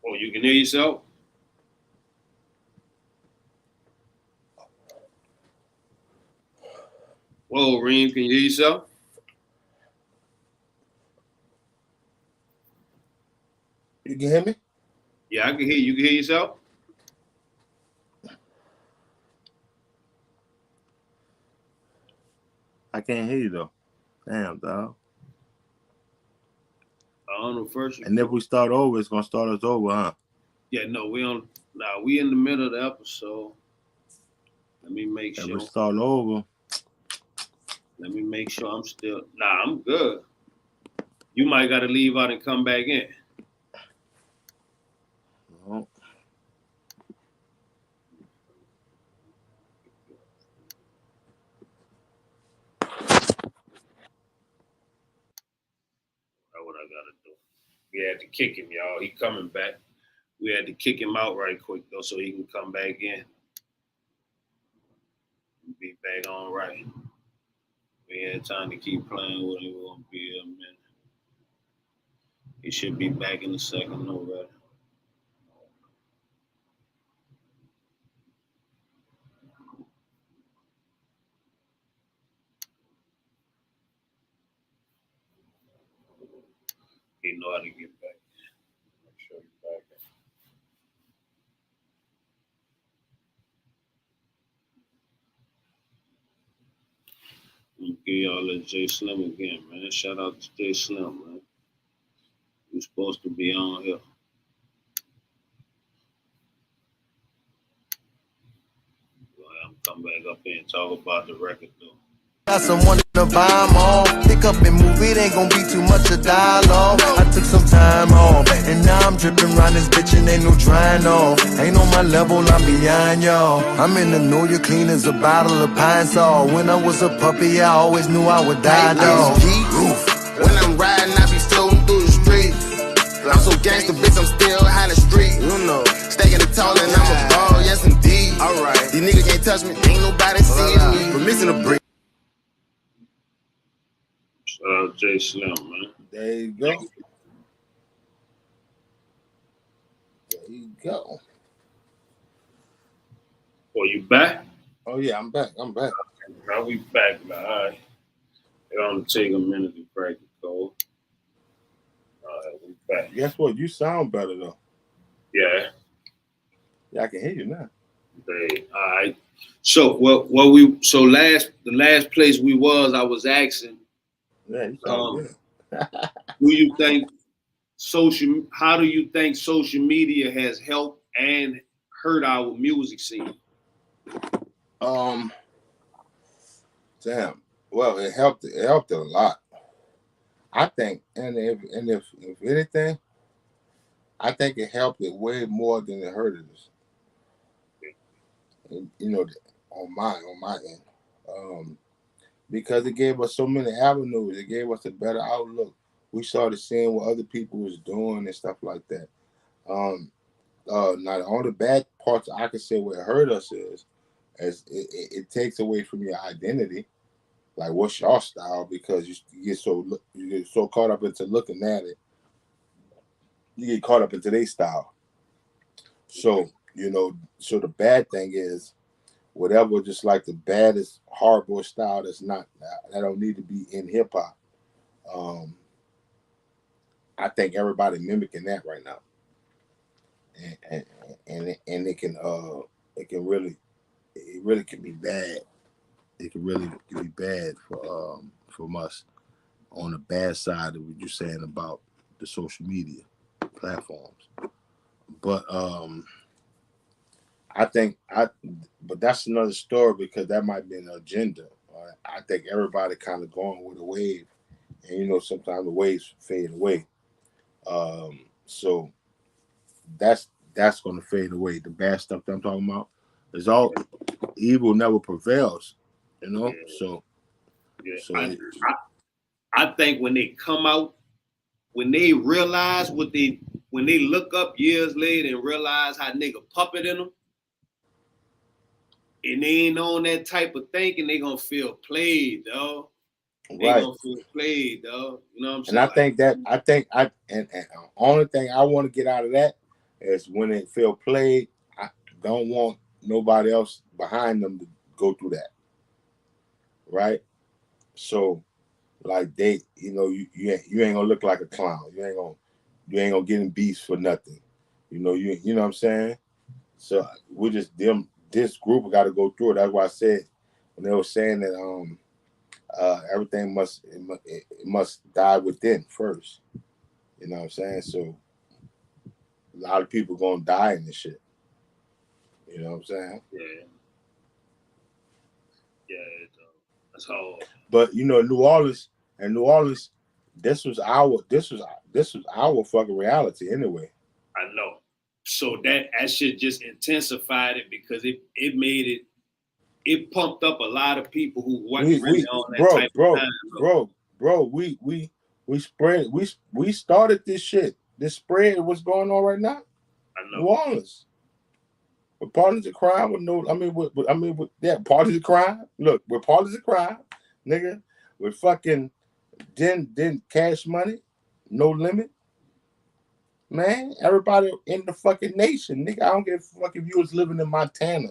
Oh, you can hear yourself? Whoa, Reem, can you hear yourself? You can hear me? Yeah, I can hear you. You can hear yourself? I can't hear you though. Damn, dog. I don't know first. And if we start over, it's gonna start us over, huh? Yeah, no, we in the middle of the episode. Let me make If sure. we start over. Let me make sure I'm still. Nah, I'm good. You might got to leave out and come back in. Oh. That's what I gotta do. We had to kick him, y'all. He coming back. We had to kick him out right quick though, so he can come back in. Be back on right. We had time to keep playing with him. We're gonna be a minute. He should be back in a second, no rather. He know how to get back. Make sure he's back. I'm give y'all that J Slim again, man. Shout out to J Slim, man. We supposed to be on here. I'm come back up here and talk about the record though. Got someone to buy them all. Pick up and move, it ain't gonna be too much of dialogue. I took some time off, and now I'm dripping around this bitch and ain't no drying off. Ain't on my level, I'm beyond y'all. I'm in the know you clean as a bottle of Pine Sol. When I was a puppy, I always knew I would die, dog. When I'm riding, I be floating through the street. I'm so gangster, bitch, I'm still high the street. You know, stacking the tall and I'm a ball, yes indeed. Alright, these niggas can't touch me, ain't nobody seeing me. But missing a brick. Shout out J Slim, man. There you go. There you go. Oh, you back? Oh yeah, I'm back. I'm back. Now we back, man. All right. It's gonna take a minute to crack the code. All right, we back. Guess what? You sound better though. Yeah. Yeah, I can hear you now. Hey, all right. So the last place we was, I was asking, Yeah, you sound good. do you think how do you think social media has helped and hurt our music scene? Damn. Well, it helped. It helped a lot. I think, and if anything, I think it helped it way more than it hurt us. And, you know, on my end, because it gave us so many avenues. It gave us a better outlook. We started seeing what other people was doing and stuff like that. Now the only bad parts I can say what hurt us is it takes away from your identity. Like, what's your style? Because you get so caught up into looking at it, you get caught up into their style. So so the bad thing is, whatever, just like the baddest hardcore style that don't need to be in hip hop. I think everybody mimicking that right now, and it really can be bad. It can really be bad from us on the bad side of what you're saying about the social media platforms. But but that's another story, because that might be an agenda. I think everybody kind of going with a wave, and sometimes the waves fade away. So that's going to fade away. The bad stuff that I'm talking about is all evil never prevails. Yeah. So I think when they come out, when they realize when they look up years later and realize how nigga puppet in them, and they ain't on that type of thinking, they gonna feel played, dog. They gonna feel played, dog. You know what I'm saying? And I think the only thing I want to get out of that, is when they feel played, I don't want nobody else behind them to go through that. Right? So like they, you ain't gonna look like a clown. You ain't gonna get in beefs for nothing. You know what I'm saying? So we just this group got to go through it. That's why I said when they were saying that everything must die within first. You know what I'm saying? So a lot of people gonna die in this shit. You know what I'm saying? Yeah. That's hard. But New Orleans, this was our fucking reality anyway. I know. So that shit just intensified it because it made it pumped up a lot of people who wasn't really on that type of time. We started this shit. This spread, what's going on right now? I know. New Orleans. With partners of crime parties of crime. Look, we're parties of crime, nigga. With fucking then Cash Money, No Limit. Man, everybody in the fucking nation, nigga. I don't give a fuck if you was living in Montana.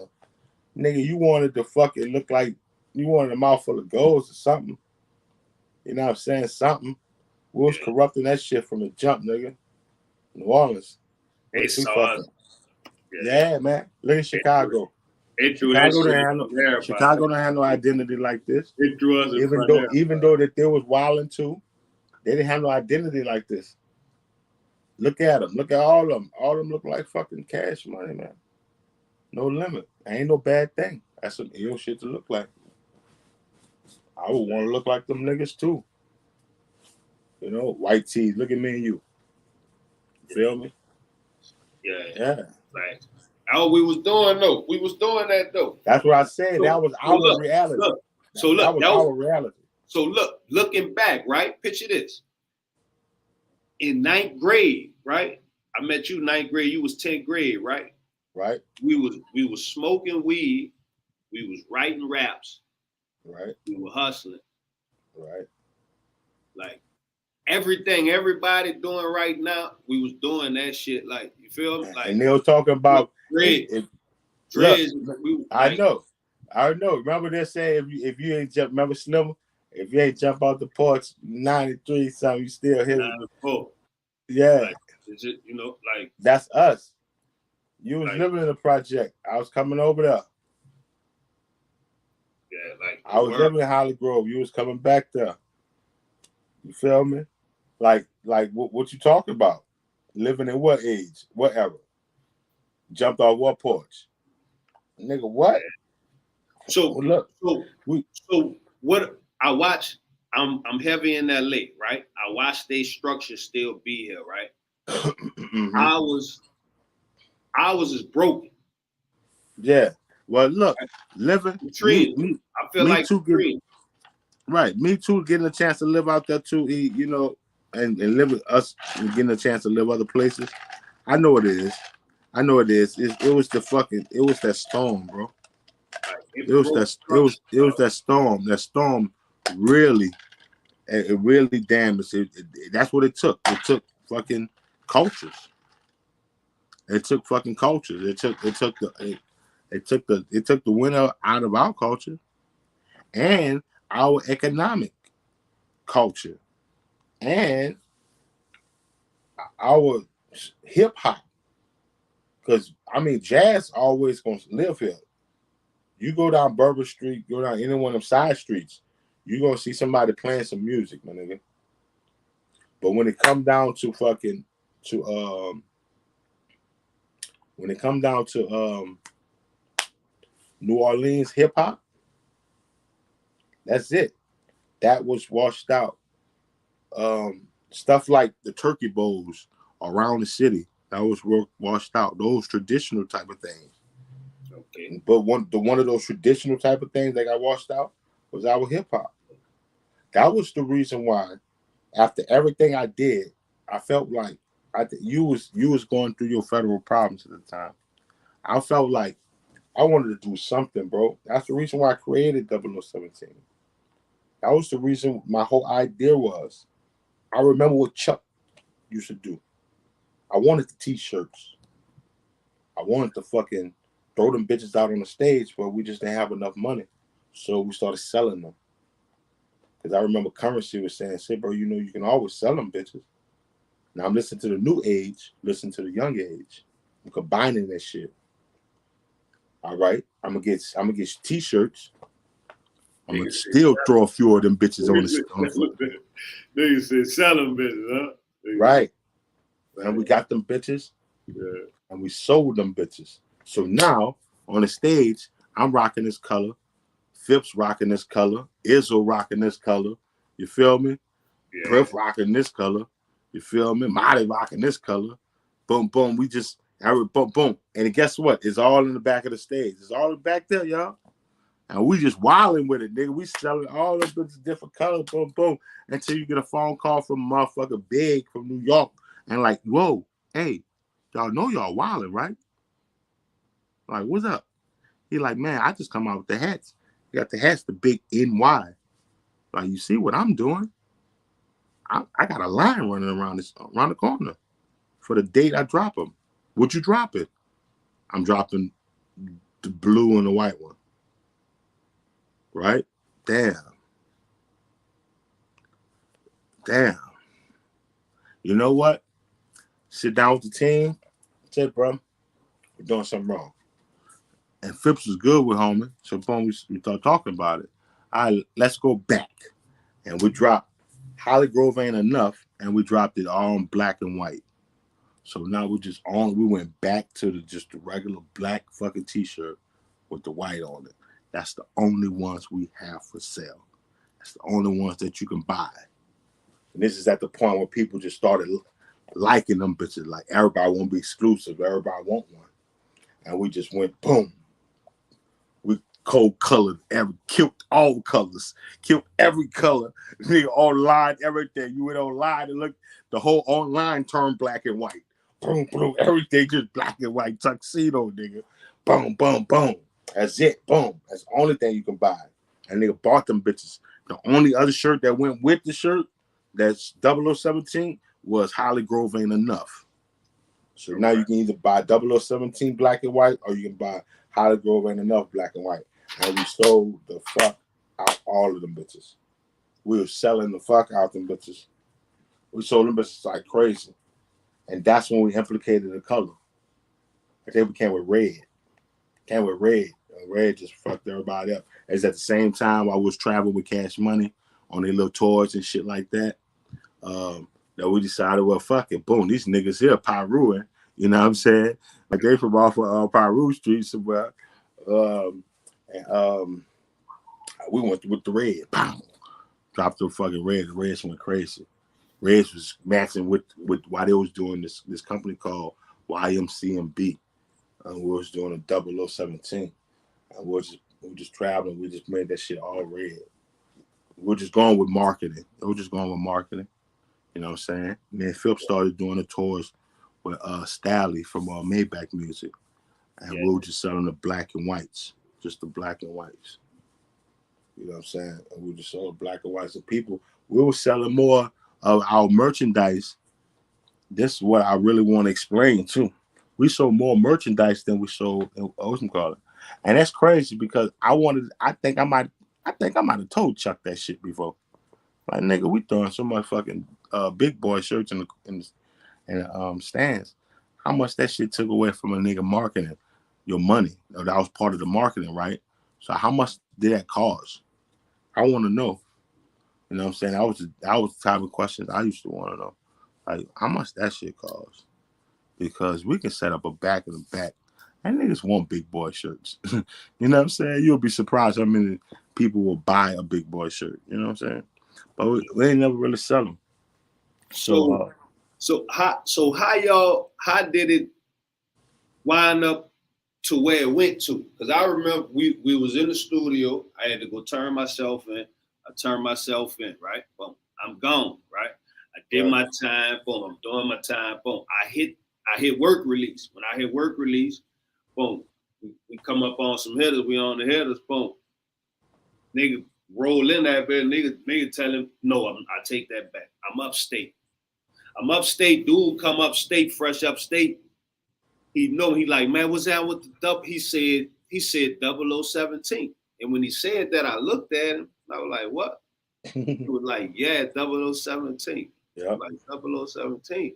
Nigga, you wanted to fucking look like you wanted a mouthful of goals or something. You know what I'm saying? Something. We was corrupting that shit from the jump, nigga. New Orleans. They saw us. Yeah, man. Look at Chicago. Chicago don't have no identity like this. It drew us even though that they was wilding too, they didn't have no identity like this. Look at them. Look at all of them. All of them look like fucking Cash Money, man. No Limit. Ain't no bad thing. That's some ill shit to look like. I would want to look like them niggas too. White tees. Look at me and you. Feel me? Yeah. Like, we was doing though. We was doing that though. That's what I said. That was our reality. That was our reality. So looking back, right? Picture this. In 9th grade, right? I met you 9th grade. You was 10th grade, right? Right. We was smoking weed. We was writing raps. Right. We were hustling. Right. Like everything everybody doing right now, we was doing that shit. Like, you feel me? Like, and they was talking about dreads. I know. Remember they say if you ain't jump, remember Slimmer? If you ain't jump out the porch 93 something, you still hit it. Yeah. Like, it's just, like, that's us. You was living in the project. I was coming over there. Yeah, like I was living in Holly Grove. You was coming back there. You feel me? Like what you talking about? Living in what age? Whatever. Jumped off what porch? Nigga, what? So what I watch, I'm heavy in LA, right? I watch they structure still be here, right? Mm-hmm. I was as broken. Yeah. Well, look, living. I feel like too. Right. Me too. Getting a chance to live out there too. And live with us and getting a chance to live other places. I know it is. It was that storm, bro. It was that storm. That storm really, it really damaged. That's what it took. It took fucking cultures. It took fucking cultures. It took the winner out of our culture and our economic culture and our hip hop. Because jazz always gonna live here. You go down Bourbon Street, go down any one of them side streets, you're gonna see somebody playing some music, my nigga. But when it come down to New Orleans hip hop, that's it. That was washed out. Stuff like the turkey bowls around the city, that was washed out. Those traditional type of things. Okay. But one of those traditional type of things that got washed out was our hip hop. That was the reason why, after everything I did, I felt like you was going through your federal problems at the time. I felt like I wanted to do something, bro. That's the reason why I created 0017. That was the reason my whole idea was. I remember what Chuck used to do. I wanted the t-shirts. I wanted to fucking throw them bitches out on the stage, but we just didn't have enough money. So we started selling them. Because I remember Currency was saying, "Say, bro, you know you can always sell them bitches." Now I'm listening to the new age, listen to the young age. I'm combining that shit. All right. I'm gonna get t-shirts. I'm gonna still throw a few of them bitches on the Nigga said sell them bitches, huh? right. And we got them bitches. Yeah. And we sold them bitches. So now on the stage, I'm rocking this color. Phipps rocking this color. Izzo rocking this color. You feel me? Yeah. Griff rocking this color. You feel me? Marty rocking this color. Boom, boom. We just, boom, boom. And guess what? It's all in the back of the stage. It's all back there, y'all. And we just wilding with it, nigga. We selling all the bitches different colors, boom, boom. Until you get a phone call from motherfucker Big from New York. And like, whoa, hey, y'all know y'all wilding, right? Like, what's up? He like, man, I just come out with the hats. You got the hats, the big NY. Like, you see what I'm doing? I got a line running around the corner for the date I drop them. Would you drop it? I'm dropping the blue and the white one. Right? Damn. You know what? Sit down with the team. Say, bro, we're doing something wrong. And Phipps was good with homie. So boom, we start talking about it. All right, let's go back. And we dropped Holly Grove Ain't Enough, and we dropped it all in black and white. So now we went back to just the regular black fucking t-shirt with the white on it. That's the only ones we have for sale. That's the only ones that you can buy. And this is at the point where people just started liking them bitches. Like, everybody won't be exclusive. Everybody want one. And we just went boom. We cold colored, killed all colors, killed every color. Nigga, online, everything. You went online and looked, the whole online turned black and white. Boom, boom, everything just black and white. Tuxedo, nigga. Boom, boom, boom. That's it. Boom. That's the only thing you can buy. And nigga bought them bitches. The only other shirt that went with the shirt, that's 0017, was Holly Grove Ain't Enough. So now you can either buy 0017 black and white, or you can buy Holly Grove Ain't Enough black and white. And we sold the fuck out all of them bitches. We were selling the fuck out them bitches. We sold them bitches like crazy. And that's when we implicated the color. I think we came with red. Red just fucked everybody up. As at the same time I was traveling with Cash Money on their little tours and shit like that. That we decided, well, fuck it. Boom, these niggas here, Pyruing. You know what I'm saying? Like, they from off of Pyru Street somewhere. We went with the red. Pow. Dropped the fucking red. The Reds went crazy. Reds was matching with why they was doing this company called YMCMB. We was doing a 0017. And we were just traveling. We just made that shit all red. We're just going with marketing. You know what I'm saying? And then Phil started doing the tours with Stally from Maybach Music. And we were just selling the black and whites. Just the black and whites. You know what I'm saying? And we just sold black and whites. And people, we were selling more of our merchandise. This is what I really want to explain too. We sold more merchandise than we sold whatchamacallit. And that's crazy because I think I might have told Chuck that shit before. Like, nigga, we throwing so much fucking big boy shirts in the stands. How much that shit took away from a nigga marketing your money? That was part of the marketing, right? So how much did that cost? I want to know. You know what I'm saying? That was the type of questions I used to want to know. Like, how much that shit cost? Because we can set up a back and a back. And niggas want big boy shirts. You know what I'm saying? You'll be surprised how many people will buy a big boy shirt. You know what I'm saying? But we ain't never really sell them. So how did it wind up to where it went to? Because I remember we was in the studio. I had to go turn myself in. I turned myself in, right? Boom. I'm gone, right? I did my time, boom. I'm doing my time, boom. I hit work release. When I hit work release, boom. We come up on some headers. We on the headers, boom. Nigga roll in that bed. Nigga tell him, no, I take that back. I'm upstate. Dude come upstate, fresh upstate. he know, he like, man, what's that with the double? He said 0017. And when he said that, I looked at him. I was like, what? He was like, yeah, 0017. Yeah. Like 0017.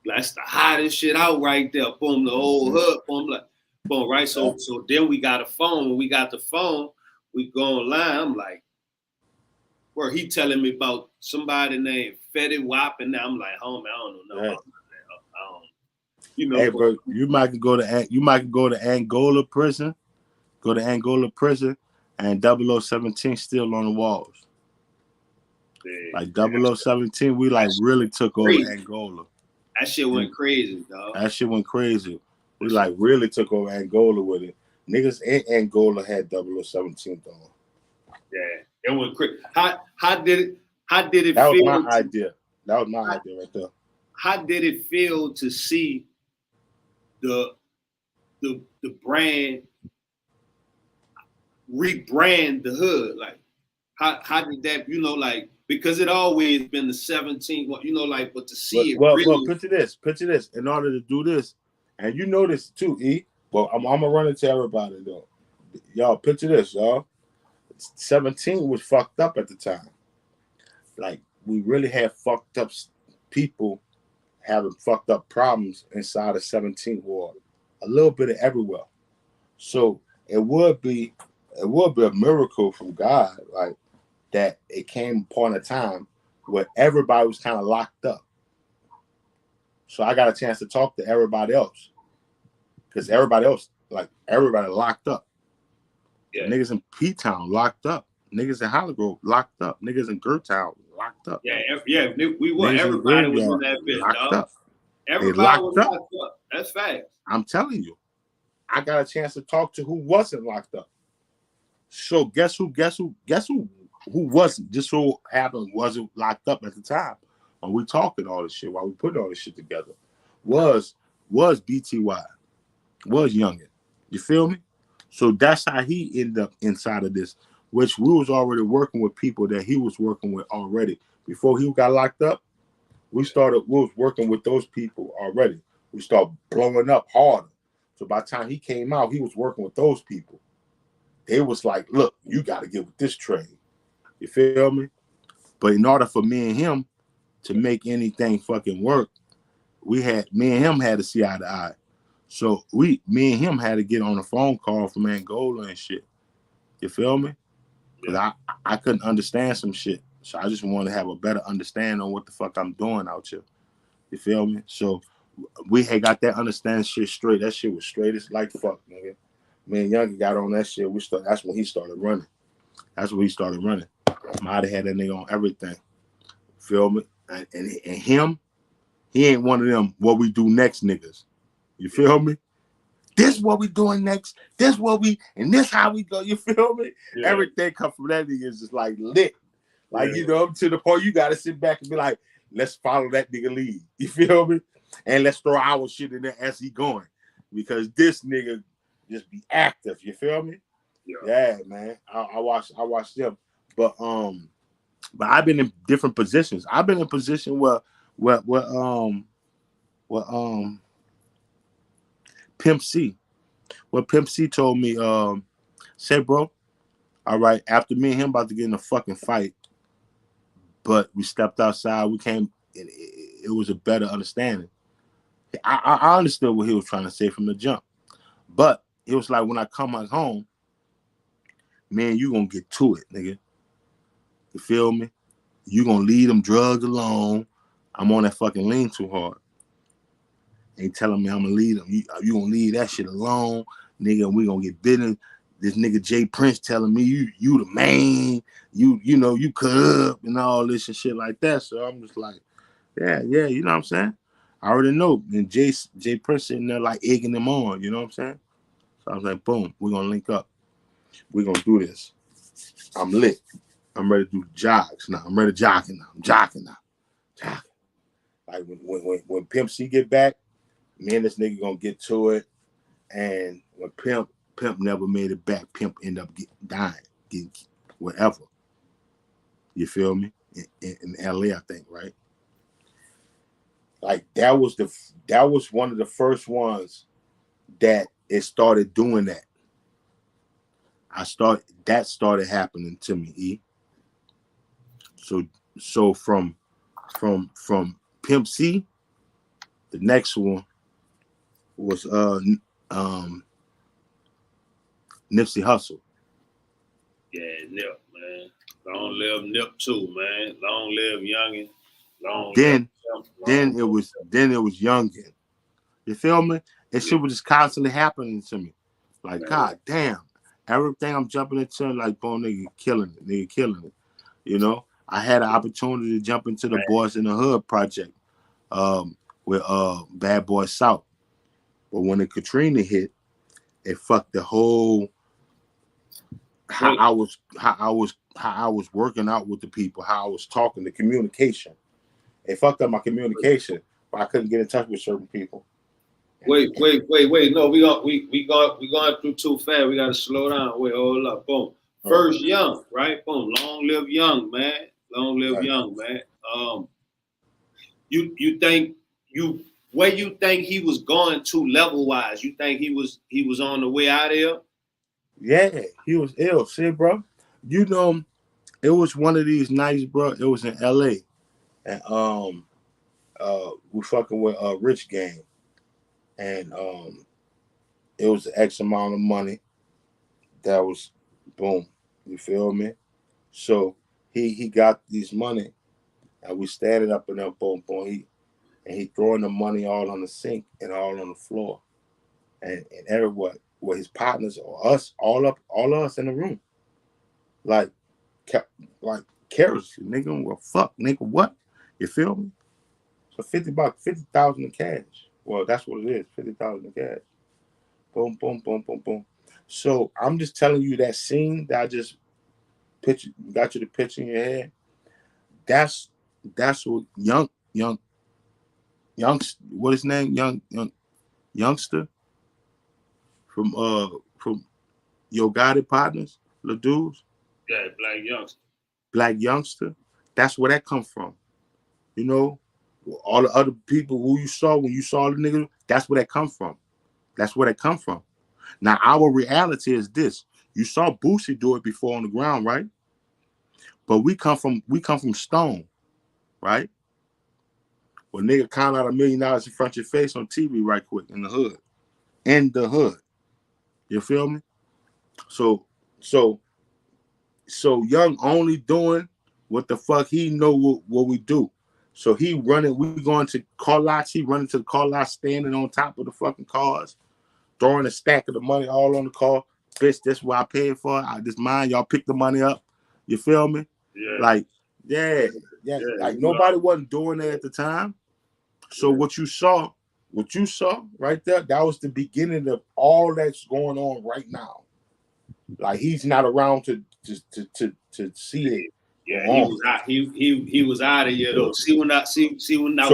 That's the hottest shit out right there. Boom, the old hood. Boom, like, boom, right? So then we got a phone. When we got the phone, we go online. I'm like, where he telling me about somebody named Fetty Wap, and I'm like, homie, I don't know about that. I don't, you know. Hey, bro, you might go to Angola prison. Go to Angola prison, and 0017 still on the walls. Yeah, Like 0017, we like really took over Angola. That shit went crazy, dog. That shit went crazy. We like really took over Angola with it. Niggas in Angola had 0017 on. Yeah, it went crazy. How did it That feel? was my idea. That was my idea right there. How did it feel to see the brand rebrand the hood? Like, how did that, you know, like, because it always been the 17, you know, like, but to see Well, picture this. In order to do this, and you know this too, E. Well, I'm gonna run it to everybody though. Y'all, picture this, y'all. 17 was fucked up at the time. Like, we really had fucked up people having fucked up problems inside of 17 ward. A little bit of everywhere. So it would be a miracle from God, like, that it came upon a time where everybody was kind of locked up. So I got a chance to talk to everybody else. Because everybody locked up. Yeah. Niggas in P-Town locked up. Niggas in Hollygrove locked up. Niggas in Gertown locked up. Yeah, we were. Everybody was in that bitch, locked dog. Up. Everybody was locked up. That's facts. I'm telling you. I got a chance to talk to who wasn't locked up. So guess who wasn't, just so happened wasn't locked up at the time when we talking all this shit, while we putting all this shit together, was BTY, was Youngin. You feel me? So that's how he ended up inside of this, which we was already working with people that he was working with already. Before he got locked up, we was working with those people already. We started blowing up harder. So by the time he came out, he was working with those people. They was like, look, you got to get with this trade. You feel me? But in order for me and him to make anything fucking work, me and him had to see eye to eye. So me and him had to get on a phone call from Angola and shit. You feel me? Because I couldn't understand some shit. So I just wanted to have a better understanding on what the fuck I'm doing out here. You feel me? So we had got that understanding shit straight. That shit was straight as like fuck, nigga. Me and Youngin got on that shit. That's when he started running. Might have had that nigga on everything. Feel me? And him, he ain't one of them what we do next niggas. You feel me? This what we doing next. This how we go. You feel me? Yeah. Everything come from that nigga is just like lit. Like, you know, to the point you gotta sit back and be like, let's follow that nigga lead. You feel me? And let's throw our shit in there as he going. Because this nigga just be active. You feel me? Yeah, man. I watched them. But I've been in different positions. I've been in a position where Pimp C. What Pimp C told me, say, bro, all right, after me and him about to get in a fucking fight, but we stepped outside, we came, it was a better understanding. I understood what he was trying to say from the jump. But it was like, when I come back home, man, you gonna get to it, nigga. You feel me? You gonna leave them drugs alone. I'm on that fucking lean too hard. Ain't telling me I'm gonna leave them. You gonna leave that shit alone, nigga. We gonna get business. This nigga Jay Prince telling me you the man. You know you cut up and all this and shit like that. So I'm just like, yeah. You know what I'm saying? I already know. And Jay Prince sitting there like egging them on. You know what I'm saying? So I was like, boom, we're gonna link up. We're gonna do this. I'm lit. I'm ready to do jogs now. I'm ready to jogging now. I'm jogging now. Jogging. Like when Pimp C get back, me and this nigga gonna get to it. And when Pimp never made it back, Pimp end up dying, getting whatever. You feel me? In LA, I think, right? Like that was one of the first ones that it started doing that. That started happening to me, E. So from Pimp C, the next one was Nipsey Hussle. Yeah, Nip, man. Long live Nip too, man. Long live Youngin. Long live Pimp. Then it was Youngin. You feel me? And shit was just constantly happening to me. Like, man. God damn. Everything I'm jumping into, like, boom, nigga killing it. You know? I had an opportunity to jump into the Boys in the Hood project with Bad Boy South. But when the Katrina hit, it fucked the whole how I was working out with the people, how I was talking, the communication. It fucked up my communication, but I couldn't get in touch with certain people. Wait. No, we going through too fast. We gotta slow down. Wait, hold up. Boom. First Young, right? Boom. Long live Young, man. Long live Young, man. You think where you think he was going to level wise? You think he was on the way out of here? Yeah, he was ill. See, bro. You know, it was one of these nights, bro. It was in LA. And we fucking with Rich Gang. And it was the X amount of money that was boom. You feel me? So he got these money and we standing up in there, boom. He throwing the money all on the sink and all on the floor. And everyone with his partners or us, all of us in the room. Like carelessly, nigga, well, fuck, nigga, what? You feel me? So $50,000 in cash. Well, that's what it is, 50,000 in cash. Boom. So I'm just telling you that scene that I just got you the picture in your head. That's what what his name? Youngster from Yo Gotti Partners, the dudes. Yeah, Black Youngster. That's where that come from. You know, all the other people who you saw when you saw the nigga, that's where that come from. Now our reality is this. You saw Boosie do it before on the ground, right? But we come from Stone, right? Well, nigga count out $1 million in front of your face on TV right quick in the hood. You feel me? So Young only doing what the fuck he know what we do. So he running, we going to car lots, he running to the car lot, standing on top of the fucking cars, throwing a stack of the money all on the car. Bitch, this is what I paid for. This mine, y'all pick the money up. You feel me? Yeah. Like, yeah. Like nobody wasn't doing that at the time. So what you saw right there, that was the beginning of all that's going on right now. Like he's not around to see it. Yeah, he was out. He was out of here though. See when I. So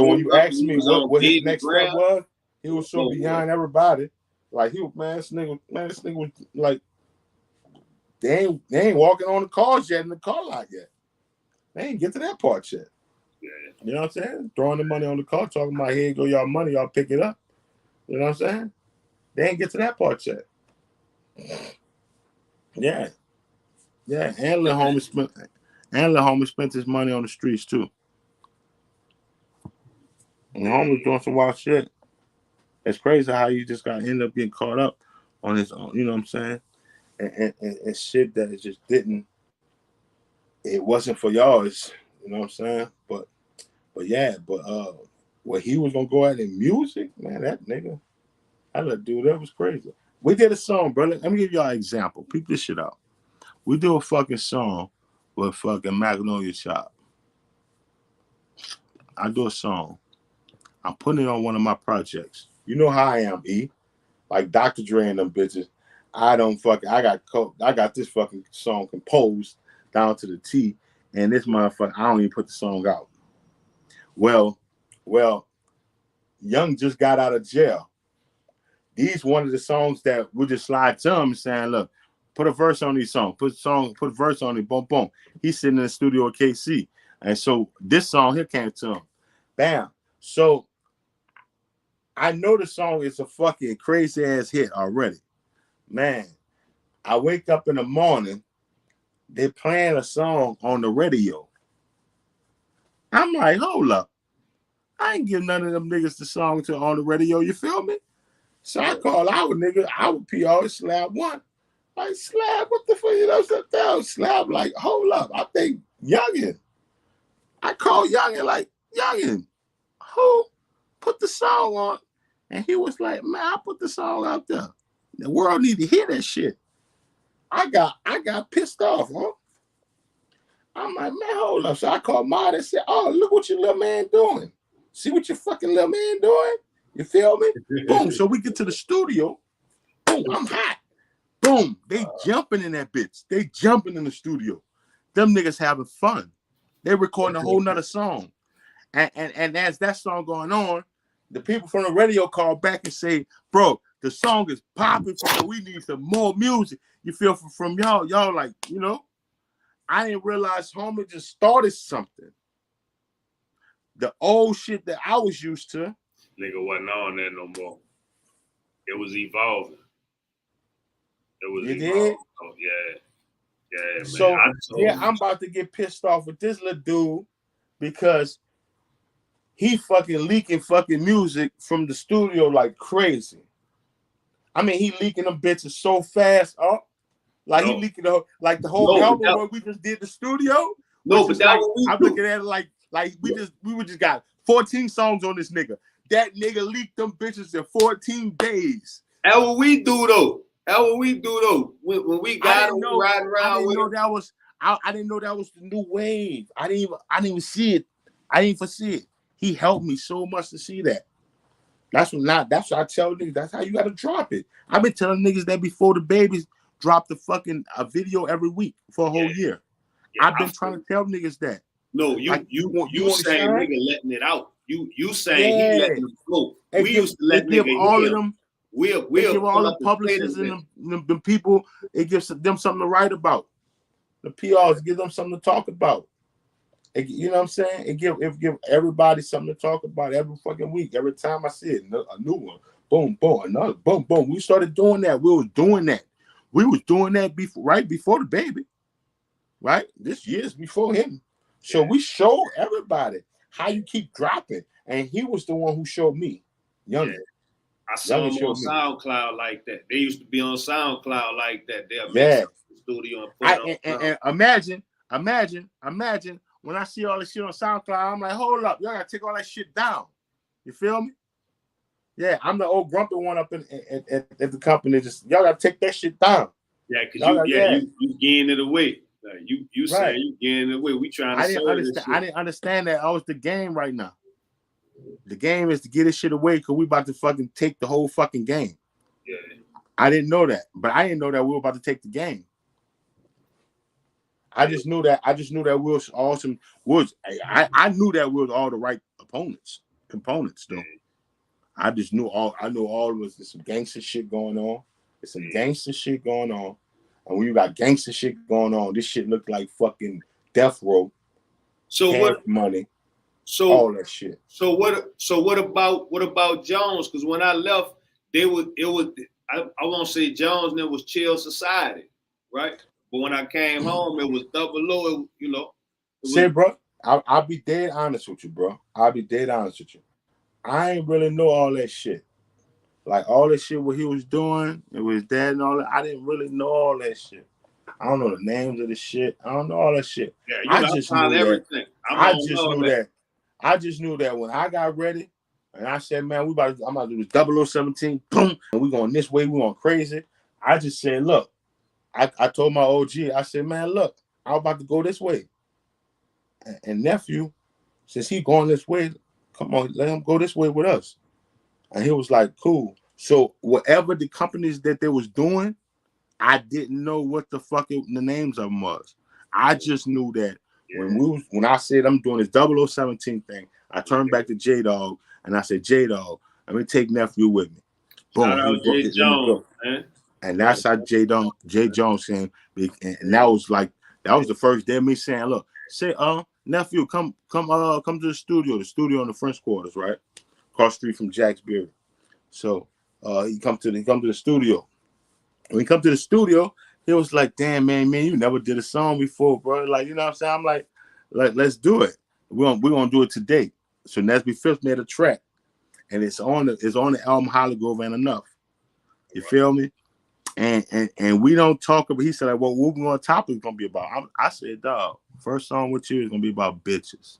when you ask me what his next step was, he was so behind everybody. Like this nigga was like, they ain't walking on the cars yet in the car lot yet. They ain't get to that part yet. Yeah. You know what I'm saying? Throwing the money on the car, talking about here go y'all money, y'all pick it up. You know what I'm saying? They ain't get to that part yet. Yeah. And Lil Homie spent his money on the streets too. And the homie doing some wild shit. It's crazy how you just gotta end up getting caught up on his own, you know what I'm saying? And shit that it just didn't. It wasn't for y'all, you know what I'm saying? But what he was gonna go out in music, man, that nigga, that dude, that was crazy. We did a song, brother. Let me give y'all an example. Peep this shit out. We do a fucking song with fucking Magnolia Shop. I do a song. I'm putting it on one of my projects. You know how I am, E. Like Dr. Dre and them bitches. I got this fucking song composed down to the T, and this motherfucker, I don't even put the song out. Well, Young just got out of jail. These one of the songs that we just slide to him saying, look, put a verse on these songs. Put a verse on it, boom, boom. He's sitting in the studio at KC. And so this song here came to him. Bam. So I know the song is a fucking crazy ass hit already. Man, I wake up in the morning, they playing a song on the radio. I'm like, hold up. I ain't give none of them niggas the song to on the radio, you feel me? So I call our nigga, our PR Slab one. Like, Slab, what the fuck? You know what I'm saying? Slab, like, hold up. I think Youngin. I call Youngin, like, Youngin, who put the song on? And he was like, man, I put the song out there. The world need to hear that shit. I got pissed off, huh? I'm like, man, hold up. So I called Mod and said, oh, look what your little man doing. See what your fucking little man doing? You feel me? Boom. So we get to the studio. Boom, I'm hot. Boom. They jumping in that bitch. They jumping in the studio. Them niggas having fun. They recording a whole nother song. And as that song going on, the people from the radio call back and say, bro, the song is popping, bro. We need some more music. You feel from y'all. Y'all like, you know, I didn't realize homie just started something. The old shit that I was used to. Nigga wasn't on that no more. It was evolving. It was evolving. Oh, yeah, man. So I'm about to get pissed off with this little dude because he fucking leaking fucking music from the studio like crazy. I mean, he leaking them bitches so fast up. Like he leaking the whole album where we just did the studio. No, but that like, I'm looking at it like we just got 14 songs on this nigga. That nigga leaked them bitches in 14 days. That's what we do though. When we got him riding around with him. I didn't know that was the new wave. I didn't even see it. I didn't even foresee it. He helped me so much to see that. That's what I tell niggas. That's how you gotta drop it. I've been telling niggas that before the babies drop the fucking video every week for a whole year. Yeah, I've been trying to tell niggas that. No, you saying nigga letting it out. You saying he letting it flow. We used to let give all of them. We'll give all the publishers and the people. It gives them something to write about. The PRs give them something to talk about. You know what I'm saying? It give everybody something to talk about every fucking week. Every time I see it, a new one. Boom, boom, another boom, boom. We started doing that. We was doing that right before the baby. Right? This year's before him. So we showed everybody how you keep dropping. And he was the one who showed me. Younger. Yeah. I saw him on SoundCloud like that. They used to be on SoundCloud like that. They'll mix up the studio and imagine when I see all this shit on SoundCloud, I'm like, hold up, y'all gotta take all that shit down. You feel me? Yeah, I'm the old grumpy one up at the company. Just y'all gotta take that shit down. Yeah, because you getting it away. You say you getting it away. We trying to I didn't understand that. I was the game right now. The game is to get this shit away because we about to fucking take the whole fucking game. Yeah. I didn't know that, but I didn't know that we were about to take the game. I just knew that we was awesome. I knew that we was all the right components though. I knew all was some gangster shit going on. There's some gangster shit going on. And when you got gangster shit going on, this shit looked like fucking death row. So what money? So all that shit. So what about Jones? Because when I left, I won't say Jones, and it was Chill Society, right? But when I came home, it was Double O. Say, bro, I'll be dead honest with you, bro. I'll be dead honest with you. I ain't really know all that shit. Like all that shit what he was doing, it was dad and all that. I didn't really know all that shit. I don't know the names of the shit. I don't know all that shit. Yeah, I just knew everything. I just knew that when I got ready, and I said, man, I'm about to do this 0017, boom, and we going this way, we going crazy. I just said, look, I told my OG, I said, man, look, I'm about to go this way. And nephew, since he going this way, come on, let him go this way with us. And he was like, cool. So whatever the companies that they was doing, I didn't know what the fuck the names of them was. I just knew that when I said I'm doing this 0017 thing, I turned back to J-Dog and I said, J-Dog, let me take nephew with me. Boom. Shout out J. Jones, man. And that's how J. Jones saying, and that was the first day of me saying, look, say, nephew, come to the studio in the French Quarters, right? Across the street from Jack's Beer. So he come to the studio. When he come to the studio, he was like, "Damn, man, you never did a song before, bro. Like, you know what I'm saying? I'm like let's do it. We're gonna do it today." So Nesby Fifth made a track, and it's on the album Holly Grove and Enough. You feel me? And we don't talk about. He said, like, "Well, what we gonna topic gonna be about?" I said, "Dog, first song with you is gonna be about bitches."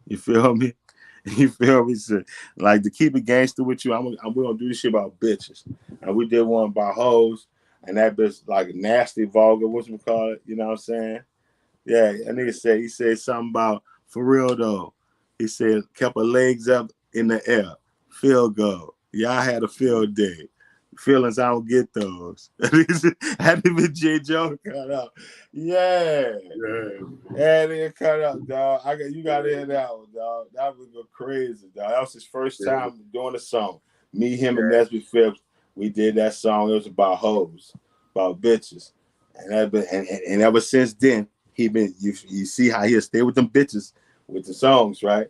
You feel me? You feel me? So, like, to keep it gangster with you, we're gonna do this shit about bitches. And we did one about hoes, and that bitch like nasty, vulgar, what's we call it? You know what I'm saying? Yeah, that nigga he said something about for real though. He said kept her legs up in the air, field goal. Yeah, I had a field day. Feelings I don't get those. Had to be J. Joe cut up. Yeah. Yeah, they cut up, dog. You gotta hear that one, dog. That would go crazy, dog. That was his first time doing a song. Me, him, and Nesby Phipps, we did that song. It was about hoes, about bitches. And ever since then, he been you see how he'll stay with them bitches with the songs, right?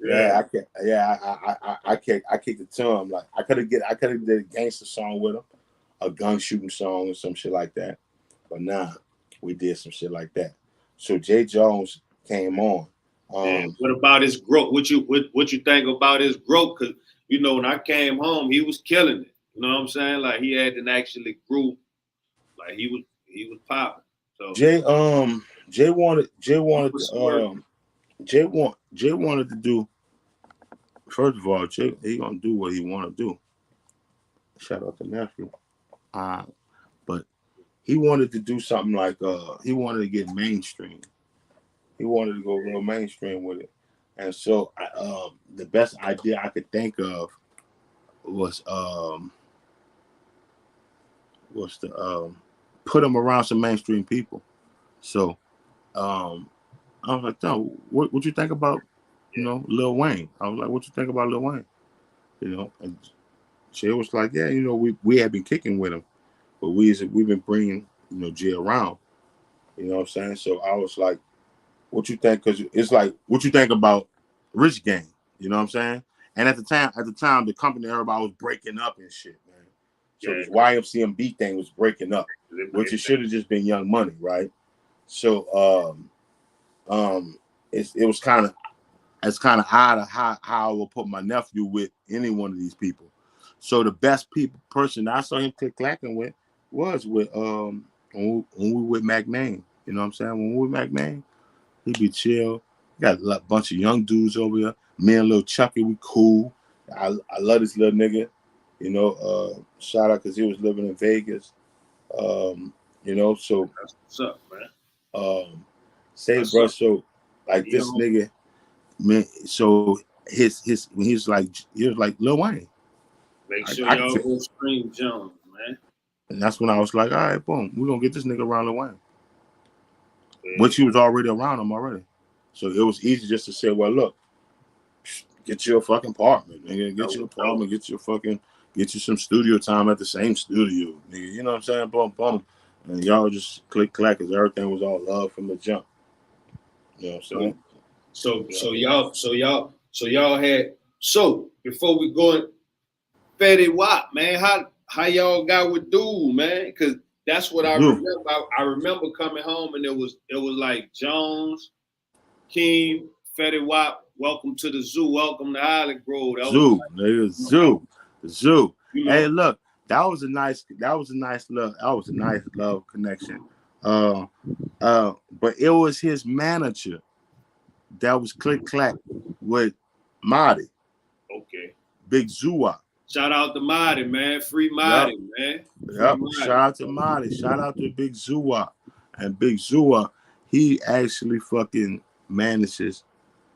Yeah, I kicked it to him. Like I could have did a gangster song with him, a gun shooting song or some shit like that. But nah, we did some shit like that. So Jay Jones came on. What about his growth? What you think about his growth? Because you know when I came home, he was killing it. You know what I'm saying? Like he hadn't actually grew. Like he was popping. So Jay wanted to do. First of all, Jay he gonna do what he want to do. Shout out to nephew. But he wanted to do something like he wanted to get mainstream. He wanted to go real mainstream with it. And so the best idea I could think of was to put him around some mainstream people. So I was like, "No, what you think about, Lil Wayne?" I was like, "What you think about Lil Wayne?" And Jay was like, "Yeah, we had been kicking with him, but we've been bringing Jay around." You know what I'm saying? So I was like, "What you think?" Because it's like, "What you think about Rich Gang?" You know what I'm saying? And at the time, the company everybody was breaking up and shit, man. So this YMCMB thing was breaking up, which it should have just been Young Money, right? So it was kind of odd of how I would put my nephew with any one of these people. So the best person I saw him clacking with was with when we with McMahon. You know what I'm saying? When we with McMahon, he'd be chill. Got a bunch of young dudes over here. Me and Lil Chucky, we cool. I love this little nigga. Shout out because he was living in Vegas. So that's what's up, man. Say, bro, so like this nigga, man. So his when he was like Lil Wayne. Make sure y'all go stream Jones, man. And that's when I was like, all right, boom, we're gonna get this nigga around Lil Wayne. Which he was already around him already. So it was easy just to say, well, look, get you a fucking apartment, nigga. Get you an apartment, get you some studio time at the same studio, nigga. You know what I'm saying? Boom, boom. And y'all just click clack because everything was all love from the jump. You know what I'm saying? So y'all had before we go in Fetty Wap, man, how y'all got with dude, man? Because that's what I remember. I remember coming home and it was like Jones, Keem, Fetty Wap, welcome to the zoo, welcome to Holly Grove. Zoo. Hey, look, that was a nice love connection. But it was his manager that was click clack with Marty. Okay. Big Zua. Shout out to Marty, man. Free Marty, man. Yep. Shout out to Marty. Shout out to Big Zua. And Big Zua, he actually fucking manages.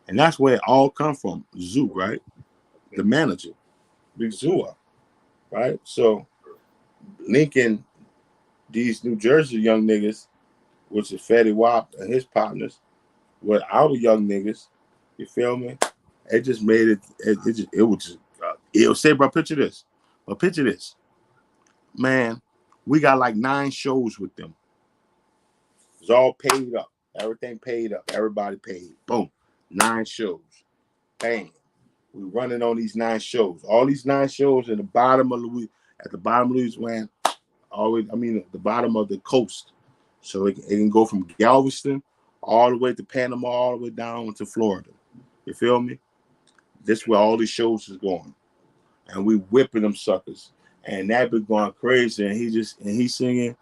And that's where it all come from. Zoo, right? The manager. Big Zua. Right? So linking these New Jersey young niggas, which is Fetty Wap and his partners, with our young niggas, you feel me? It just made it. It was say, bro, picture this. But picture this, man. We got like 9 shows with them. It's all paid up. Everything paid up. Everybody paid. Boom. 9 shows. Bang. We running on these 9 shows. All these 9 shows at the bottom of Louisiana, always. I mean, at the bottom of the coast. So it can go from Galveston all the way to Panama, all the way down to Florida. You feel me? This is where all these shows is going, and we whipping them suckers. And that been going crazy. And he's singing,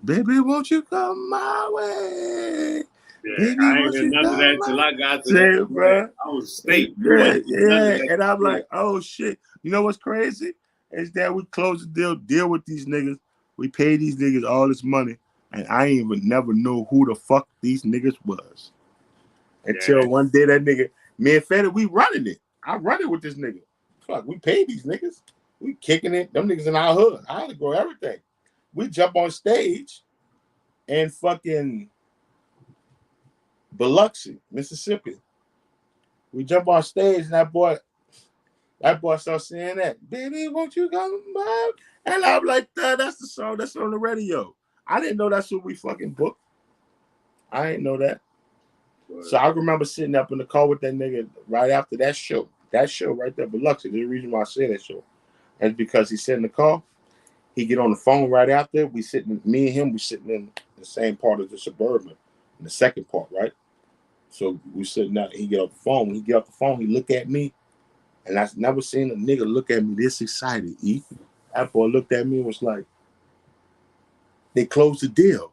"Baby, won't you come my way? Yeah, Baby, I ain't won't heard you none of come that till my I got to way?" that. Bro. I was state. Yeah, None of yeah. that. And I'm like, oh shit. You know what's crazy? Is that we close the deal with these niggas. We pay these niggas all this money, and I ain't even never know who the fuck these niggas was. Until one day that nigga, me and Fetty, we running it. I run it with this nigga. Fuck, we pay these niggas. We kicking it. Them niggas in our hood. I had to grow everything. We jump on stage in fucking Biloxi, Mississippi. We jump on stage and that boy starts saying that, "Baby, won't you come back?" And I'm like, that's the song that's on the radio. I didn't know that's what we fucking booked. I didn't know that. So I remember sitting up in the car with that nigga right after that show. That show right there, Biloxi. There's a reason why I say that show. That's because he sit in the car. He get on the phone right after. Me and him, we sitting in the same part of the Suburban, in the second part, right? So we sitting out. He get off the phone. When he get off the phone, he look at me, and I've never seen a nigga look at me this excited. That boy looked at me and was like, "They closed the deal."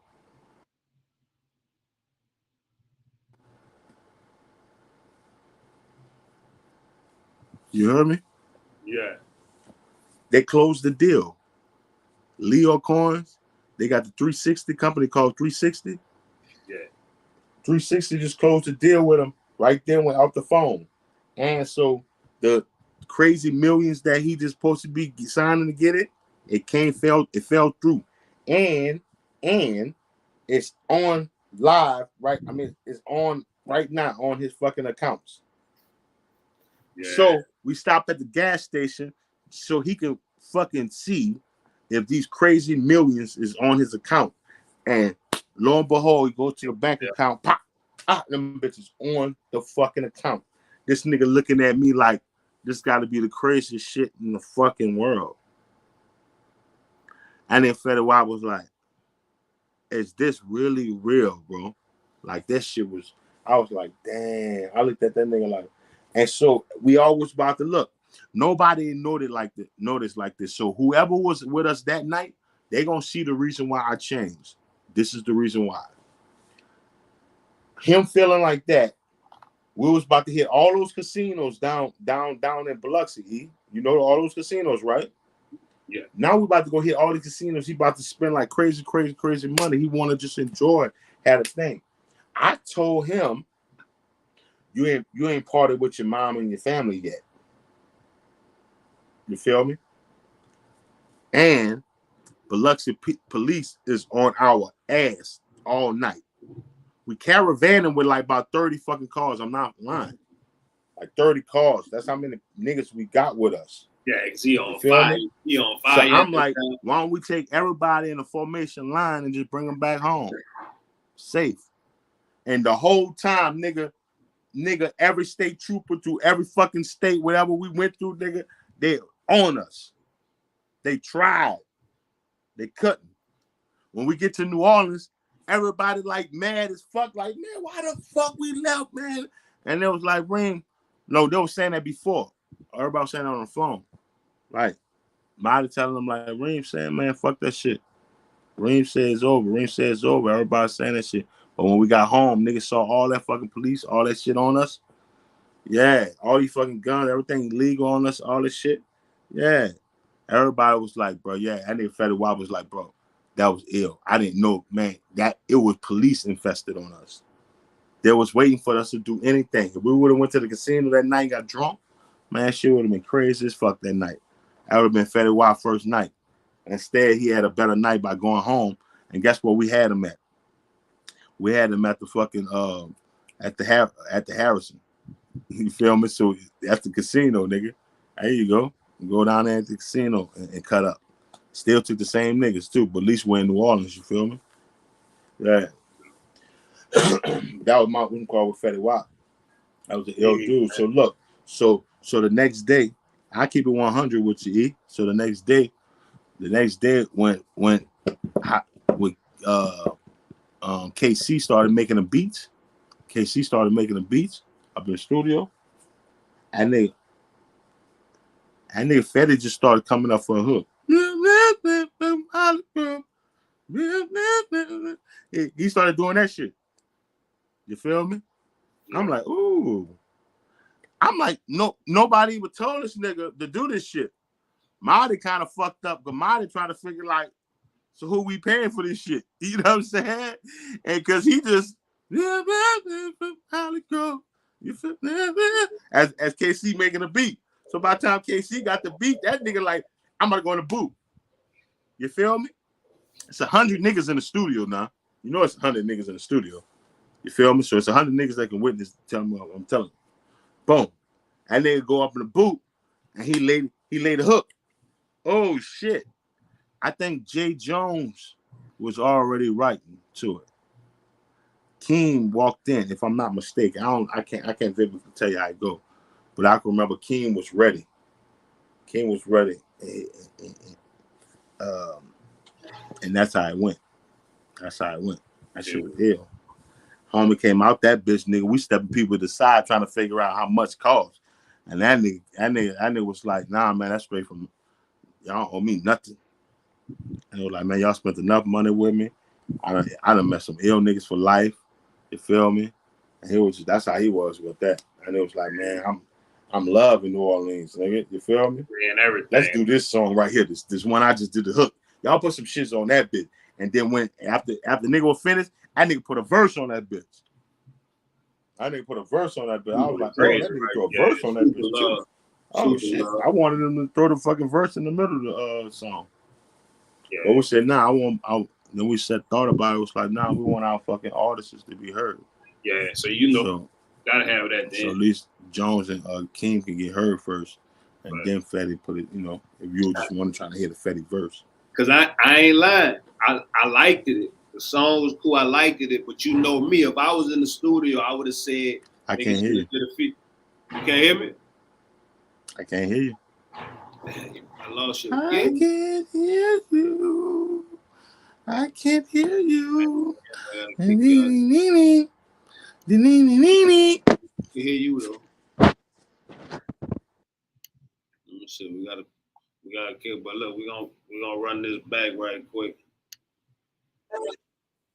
You heard me? Yeah. They closed the deal. Leo Coins, they got the 360 company called 360. Yeah. 360 just closed the deal with them right then went off the phone. And so the crazy millions that he just supposed to be signing to get it, it fell through. And it's on live, right? I mean, it's on right now on his fucking accounts. Yeah. So we stopped at the gas station so he can fucking see if these crazy millions is on his account. And lo and behold, he goes to your bank account, pop, them bitches on the fucking account. This nigga looking at me like this gotta be the craziest shit in the fucking world. And then Fetty Wap was like, "Is this really real, bro?" Like that shit was, I was like, damn. I looked at that nigga like, and so we always about to look. Nobody noticed like this. So whoever was with us that night, they gonna see the reason why I changed. This is the reason why. Him feeling like that, we was about to hit all those casinos down in Biloxi. You know all those casinos, right? Yeah. Now we about to go hit all these casinos. He about to spend like crazy money. He want to just enjoy, had a thing. I told him, you ain't parted with your mom and your family yet. You feel me? And Biloxi police is on our ass all night. We caravanning with like about 30 fucking cars. I'm not lying. Like 30 cars. That's how many niggas we got with us. Yeah, because he on fire. He on fire. So I'm like, why don't we take everybody in a formation line and just bring them back home? Safe. And the whole time, nigga, every state trooper through every fucking state, whatever we went through, nigga, they on us. They tried. They couldn't. When we get to New Orleans, everybody like mad as fuck, like, man, why the fuck we left, man? And it was like, Reem, no, they were saying that before. Everybody was saying that on the phone. Like, Miley telling them, like, Reem saying, man, fuck that shit. Reem said it's over. Reem said it's over. Everybody saying that shit. But when we got home, niggas saw all that fucking police, all that shit on us. Yeah, all these fucking guns, everything legal on us, all this shit. Yeah. Everybody was like, bro, yeah. I think Fetty Wap was like, bro, that was ill. I didn't know, man, that it was police infested on us. They was waiting for us to do anything. If we would have went to the casino that night and got drunk, man, shit would have been crazy as fuck that night. That would have been Fetty Wap's first night. Instead, he had a better night by going home. And guess what we had him at? We had him at the fucking at the Harrison. You feel me? So that's the casino, nigga. There you go. Go down there at the casino and cut up. Still took the same niggas too, but at least we're in New Orleans. You feel me? Yeah. That was my call with Fetty Wap. I was an ill dude. So look, so the next day, I keep it 100 with you, E. So the next day when KC started making the beats, up in the studio, and Fetty just started coming up for a hook. He started doing that shit. You feel me? Yeah. I'm like, ooh. I'm like, nobody even told this nigga to do this shit. Marty kind of fucked up, but Marty trying to figure like, so who we paying for this shit? You know what I'm saying? And because he just as KC making a beat. So by the time KC got the beat, that nigga like, I'm about to go in the booth. You feel me? It's 100 niggas in the studio now. You know it's 100 niggas in the studio. You feel me? So it's 100 niggas that can witness. Tell me what I'm telling you. Boom. And they go up in the booth, and he laid a hook. Oh shit! I think Jay Jones was already writing to it. Keem walked in, if I'm not mistaken. I can't vividly tell you how it go, but I can remember Keem was ready. And that's how it went. That shit was ill. Homie came out that bitch, nigga. We stepping people to the side trying to figure out how much cost. And that nigga was like, nah, man, that's straight from y'all owe me nothing. And they was like, man, y'all spent enough money with me. I done met some ill niggas for life. You feel me? And that's how he was with that. And it was like, man, I'm loving New Orleans, nigga. You feel me? And everything. Let's do this song right here. This one I just did the hook. Y'all put some shits on that bitch. And then when after nigga was finished, that nigga put a verse on that bitch. I was like, oh, that nigga threw a verse on that bitch too. Oh shit! I wanted him to throw the fucking verse in the middle of the song. Yeah. But we said, nah, then we thought about it. It was like, nah, we want our fucking artists to be heard. Yeah, so gotta have that. Then. So at least Jones and King can get heard first, and then Fetty put it. You know, if you just want to try to hear the Fetty verse. Cause I ain't lying. I liked it. The song was cool. I liked it. But you know me, if I was in the studio, I would have said, I can't hear you. You can't hear me? I can't hear you. I lost you. I can't hear you. I can't hear you. I can hear you though. Let me see. We gotta kill, but look, we're gonna run this back right quick.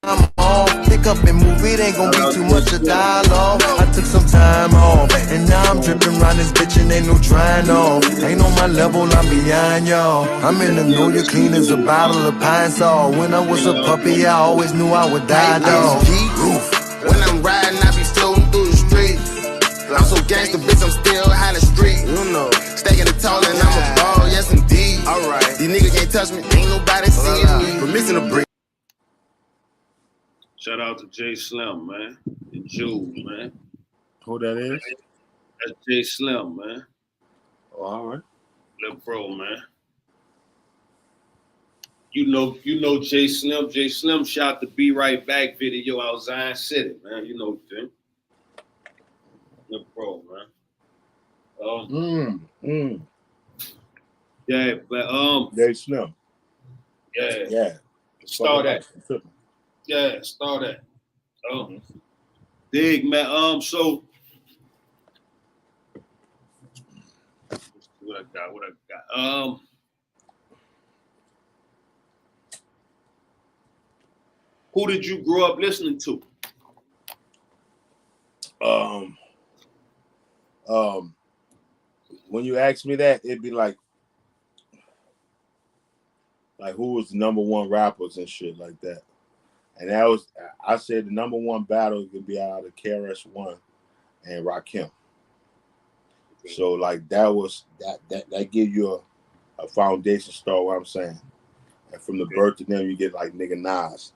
I'm off, pick up and move, it ain't gonna be too much of dialogue. I took some time off, and now I'm dripping around this bitch and ain't no drying off. Ain't on my level, I'm beyond y'all. I'm in the know you clean as a bottle of pine salt. When I was a puppy, I always knew I would die, dog. When I'm riding, I be floating through the street. I'm so gangsta, bitch, I'm still high the street. You know, stacking the tall and I'm a ball, yes indeed. Alright, these niggas can't touch me, ain't nobody seeing me. But missing a brick. Shout out to Jay Slim, man. And Jules, man. Who that is? That's Jay Slim, man. Oh, all right. Little bro, man. You know Jay Slim. Jay Slim shot the Be Right Back video out Zion City, man. You know Jim. Little bro, man. Yeah, but Jay Slim. Yeah. Start that. Yeah, start that. Dig, man. So what I got. Who did you grow up listening to? When you ask me that, it'd be like who was the number one rappers and shit like that. And I said the number one battle could be out of KRS-One and Rakim. So like that give you a foundation start, what I'm saying. And from the birth of them, you get like nigga Nas.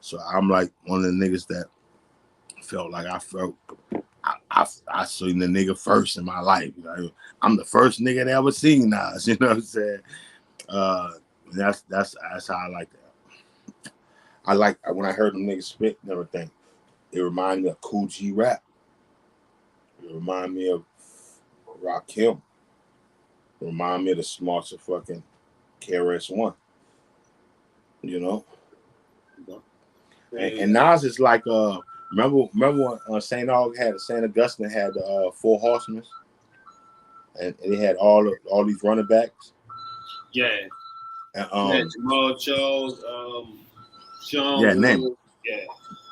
So I'm like one of the niggas that felt like I seen the nigga first in my life. Like, I'm the first nigga that ever seen Nas. You know what I'm saying? That's how I like that. I like when I heard them niggas spit and everything. It reminded me of Cool G rap. It remind me of Rakim. Remind me of the smarts of fucking KRS-One. You know? And Nas is like remember when St. Augustine had the Four Horsemen, and they had all these running backs. Yeah. And, Jamal Charles, Sean yeah, Wood, yeah.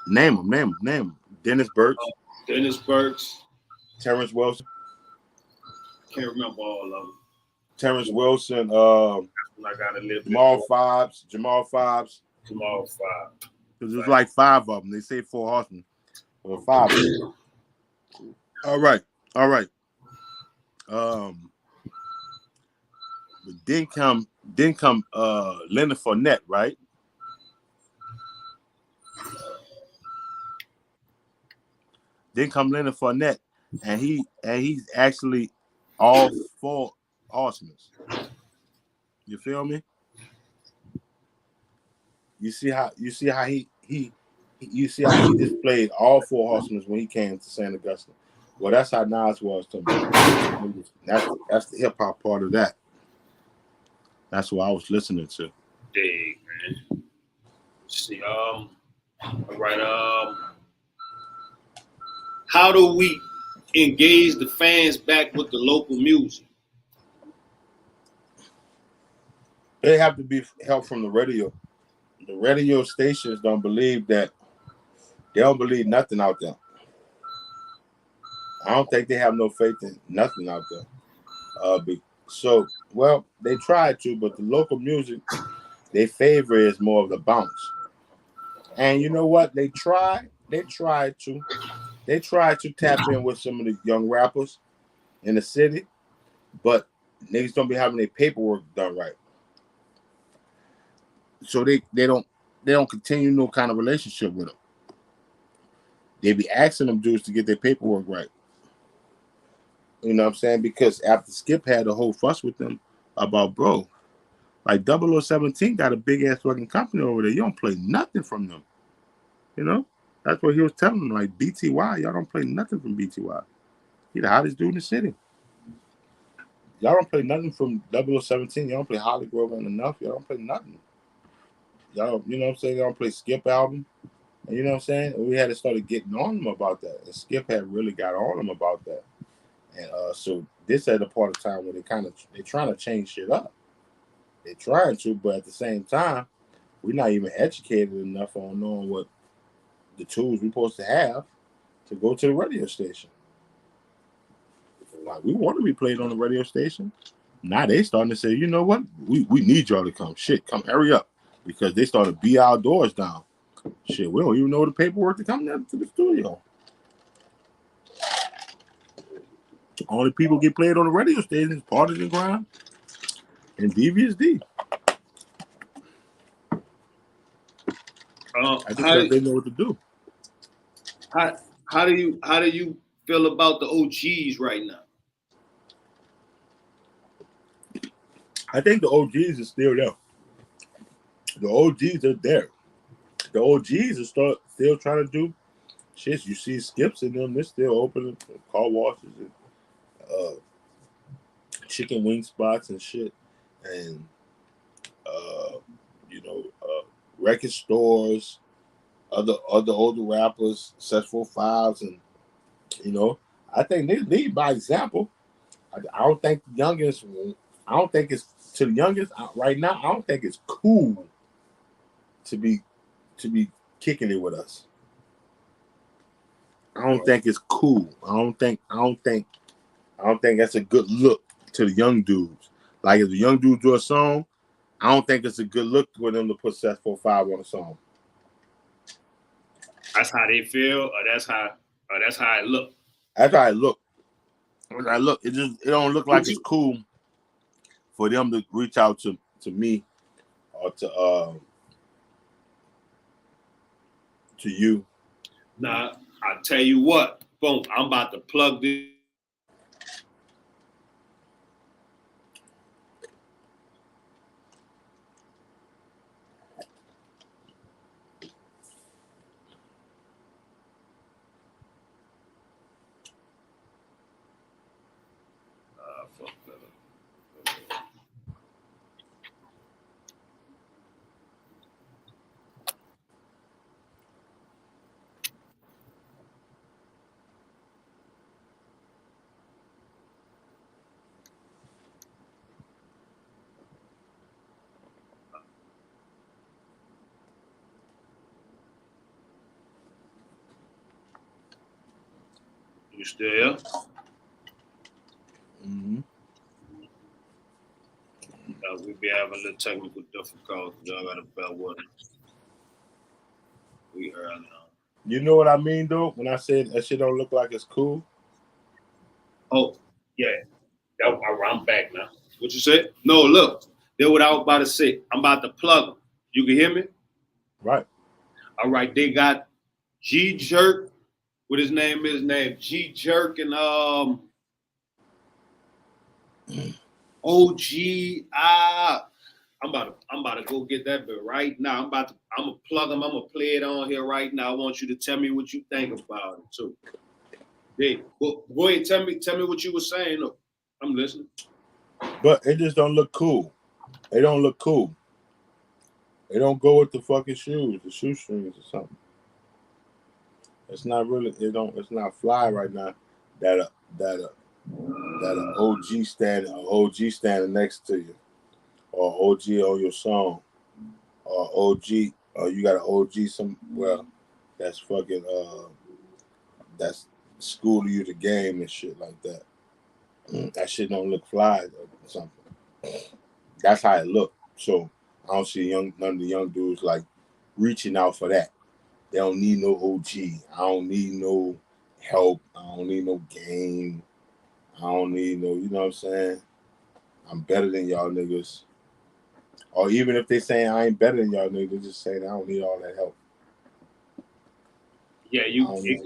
Name them. Dennis Burks, Dennis Burks. Terrence Wilson. Can't remember all of them. Terrence Wilson, I gotta live Jamal Fobbs. Jamal Fobbs. Because there's like 5 of them. They say 4 horsemen. Or 5 of them. All right. But then come Leonard Fournette, right? Then come Leonard Fournette, and he's actually all 4 horsemen. You feel me? You see how he displayed all 4 horsemen when he came to St. Augustine. Well, that's how Nas was to me. That's the hip hop part of that. That's what I was listening to. Dig, man. See, all right. How do we engage the fans back with the local music? They have to be help from the radio. The radio stations don't believe that. They don't believe nothing out there. I don't think they have no faith in nothing out there. They try to, but the local music they favor is more of the bounce. And you know what? They try to tap in with some of the young rappers in the city, but niggas don't be having their paperwork done right. So they don't continue no kind of relationship with them. They be asking them dudes to get their paperwork right. You know what I'm saying? Because after Skip had a whole fuss with them about, bro, like 0017 got a big ass fucking company over there. You don't play nothing from them. You know? That's what he was telling them. Like BTY, y'all don't play nothing from BTY. He the hottest dude in the city. Y'all don't play nothing from 0017. Y'all don't play Holly Grove and enough. Y'all don't play nothing. Y'all, you know what I'm saying? Y'all don't play Skip album. And you know what I'm saying? We had to start getting on them about that. And Skip had really got on them about that. And so this at a part of time where they're trying to change shit up. They're trying to, but at the same time, we're not even educated enough on knowing what the tools we're supposed to have to go to the radio station. Like, we want to be played on the radio station. Now they starting to say, you know what? We need y'all to come. Shit, come hurry up. Because they started to beat our doors down. Shit, we don't even know the paperwork to come down to the studio. Only people get played on the radio stations, Partisan Grind and Devious D. I think they know what to do. How do you feel about the OGs right now? I think the OGs are still there. The OGs are there. The OGs are still trying to do shit. You see Skips in them, they're still opening car washes and chicken wing spots and shit. And record stores, other older rappers, successful files, and I think they lead by example. I don't think the youngest. I don't think it's to the youngest right now. I don't think it's cool to be kicking it with us. I don't think it's cool. I don't think that's a good look to the young dudes. Like if the young dudes do a song, I don't think it's a good look for them to put Successful 5 on a song. That's how they feel, or that's how it look. That's how it look. It don't look like it's cool for them to reach out to me or to you. Nah, I tell you what, boom, I'm about to plug this. You still here? Mm-hmm. We be having a little technical difficulties. Y'all gotta bear with us. We early on. You know what I mean, though? When I said that shit don't look like it's cool. Oh, yeah. I'm back now. What you said? No, look. That's what I was about to say. I'm about to plug them. You can hear me? Right. All right. They got G Jerk. What his name is? G Jerk and OG. I'm about to go get that bit right now. I'm gonna plug them. I'm gonna play it on here right now. I want you to tell me what you think about it too. Hey, go ahead. Tell me what you were saying. Look, I'm listening. But it just don't look cool. They don't look cool. They don't go with the fucking shoes, the shoestrings or something. It's not really. It's not fly right now. That an OG standing next to you, or OG on your song, or OG, or you got an OG that's fucking that's schooling you the game and shit like that. That shit don't look fly or something. That's how it look. So I don't see none of the young dudes like reaching out for that. They don't need no OG. I don't need no help. I don't need no game. I don't need no, you know what I'm saying? I'm better than y'all niggas. Or even if they saying I ain't better than y'all niggas, they just saying I don't need all that help. Yeah, it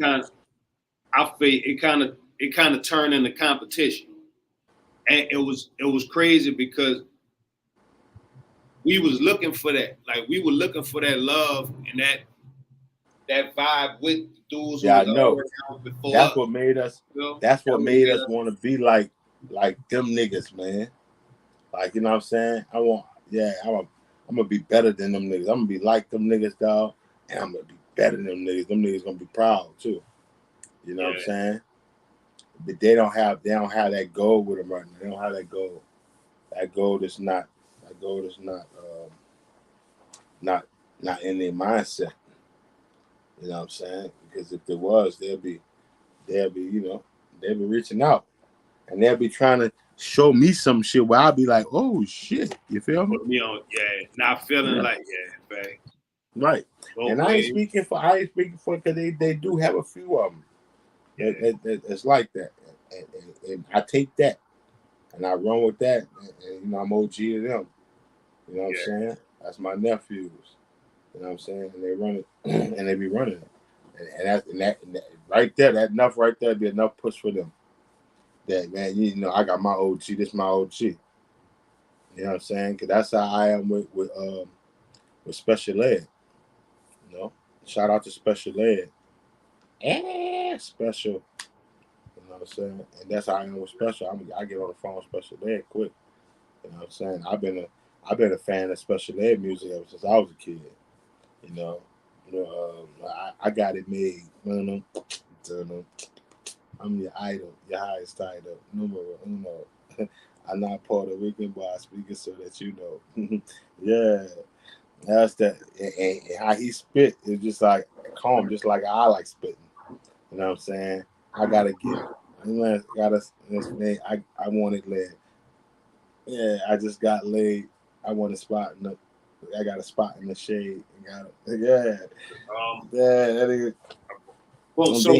kind of turned into competition. And it was crazy because we was looking for that. Like we were looking for that love and that vibe with the dudes who was already out before. That's what made us. That's what made us want to be like them niggas, man. Like, you know what I'm saying? I'm gonna be better than them niggas. I'm gonna be like them niggas, dog, and I'm gonna be better than them niggas. Them niggas gonna be proud too. You know what I'm saying? But they don't have that goal with them right now. They don't have that goal. That goal is not not in their mindset. You know what I'm saying? Because if there was, they'll be reaching out. And they'll be trying to show me some shit where I'll be like, oh shit. You feel me? Put me on, not feeling like, babe. Right. And I ain't speaking for because they do have a few of them. It's like that. And I take that and I run with that. And you know, I'm OG to them. You know what I'm saying? That's my nephews. You know what I'm saying? And they run it and they be running it. And that right there, that enough right there be enough push for them. That, man, you know, I got my OG, this my OG. You know what I'm saying? Because that's how I am with special ed. You know? Shout out to special ed. Special. You know what I'm saying? And that's how I am with special. I get on the phone with special ed quick. You know what I'm saying? I've been a fan of special ed music ever since I was a kid. You know, I got it made. I'm your idol, your highest title, numero uno. I'm not Puerto Rican, but I speak it so that you know. Yeah, that's that. And how he spit is just like calm, just like I like spitting. You know what I'm saying? I gotta get it. I want it laid. Yeah, I just got laid. I want a spot in the. I got a spot in the shade. Yeah. That is. Well, so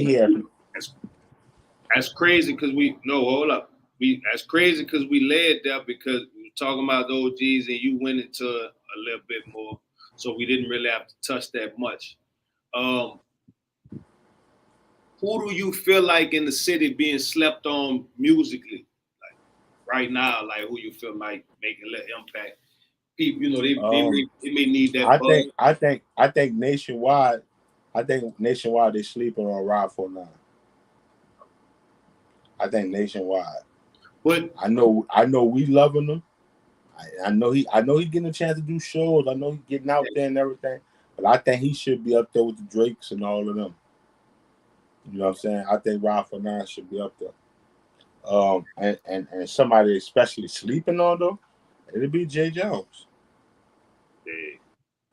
that's crazy because that's crazy because we led there because we were talking about the OGs and you went into a little bit more, so we didn't really have to touch that much. Who do you feel like in the city being slept on musically, like right now? Like who you feel like making a little impact? People, you know, they may need that. I think nationwide. I think nationwide they sleeping on Ride 49. I think nationwide. But I know we loving them. I know he getting a chance to do shows. I know he getting out there and everything. But I think he should be up there with the Drakes and all of them. You know what I'm saying? I think Ride 49 should be up there. And somebody especially sleeping on them, it'll be Jay Jones.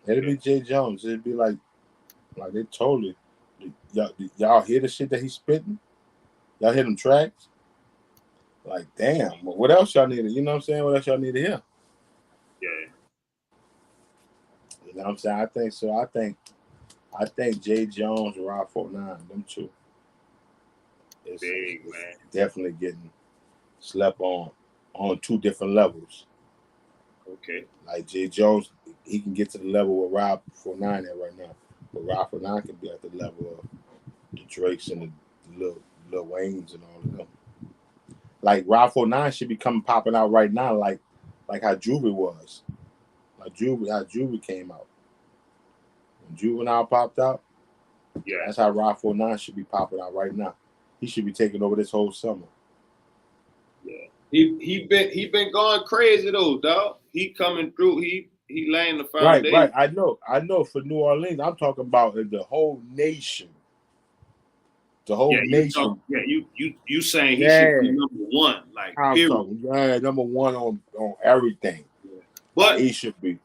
It'll be Jay Jones. It'd be like they totally y'all hear the shit that he's spitting? Y'all hear them tracks? Like, damn, what else y'all need? You know what I'm saying? What else y'all need to hear? Yeah. You know what I'm saying? I think so. I think Jay Jones and Rob 49, them two, is Man. definitely getting slept on two different levels. Okay. Like Jay Jones, he can get to the level where Rob 49 at right now, but Rob 49 can be at the level of the Drakes and the Lil Waynes and all of them. Like Rob 49 should be popping out right now, like how Juvie was, like how Juvie came out. When Juvenile popped out, yeah, that's how Rob 49 should be popping out right now. He should be taking over this whole summer. Yeah, he been going crazy though, dog. He coming through. He laying the foundation. Right. I know. For New Orleans, I'm talking about the whole nation. The whole nation. You saying he should be number one, like I'm period. talking, number one on everything. Yeah. But he should be.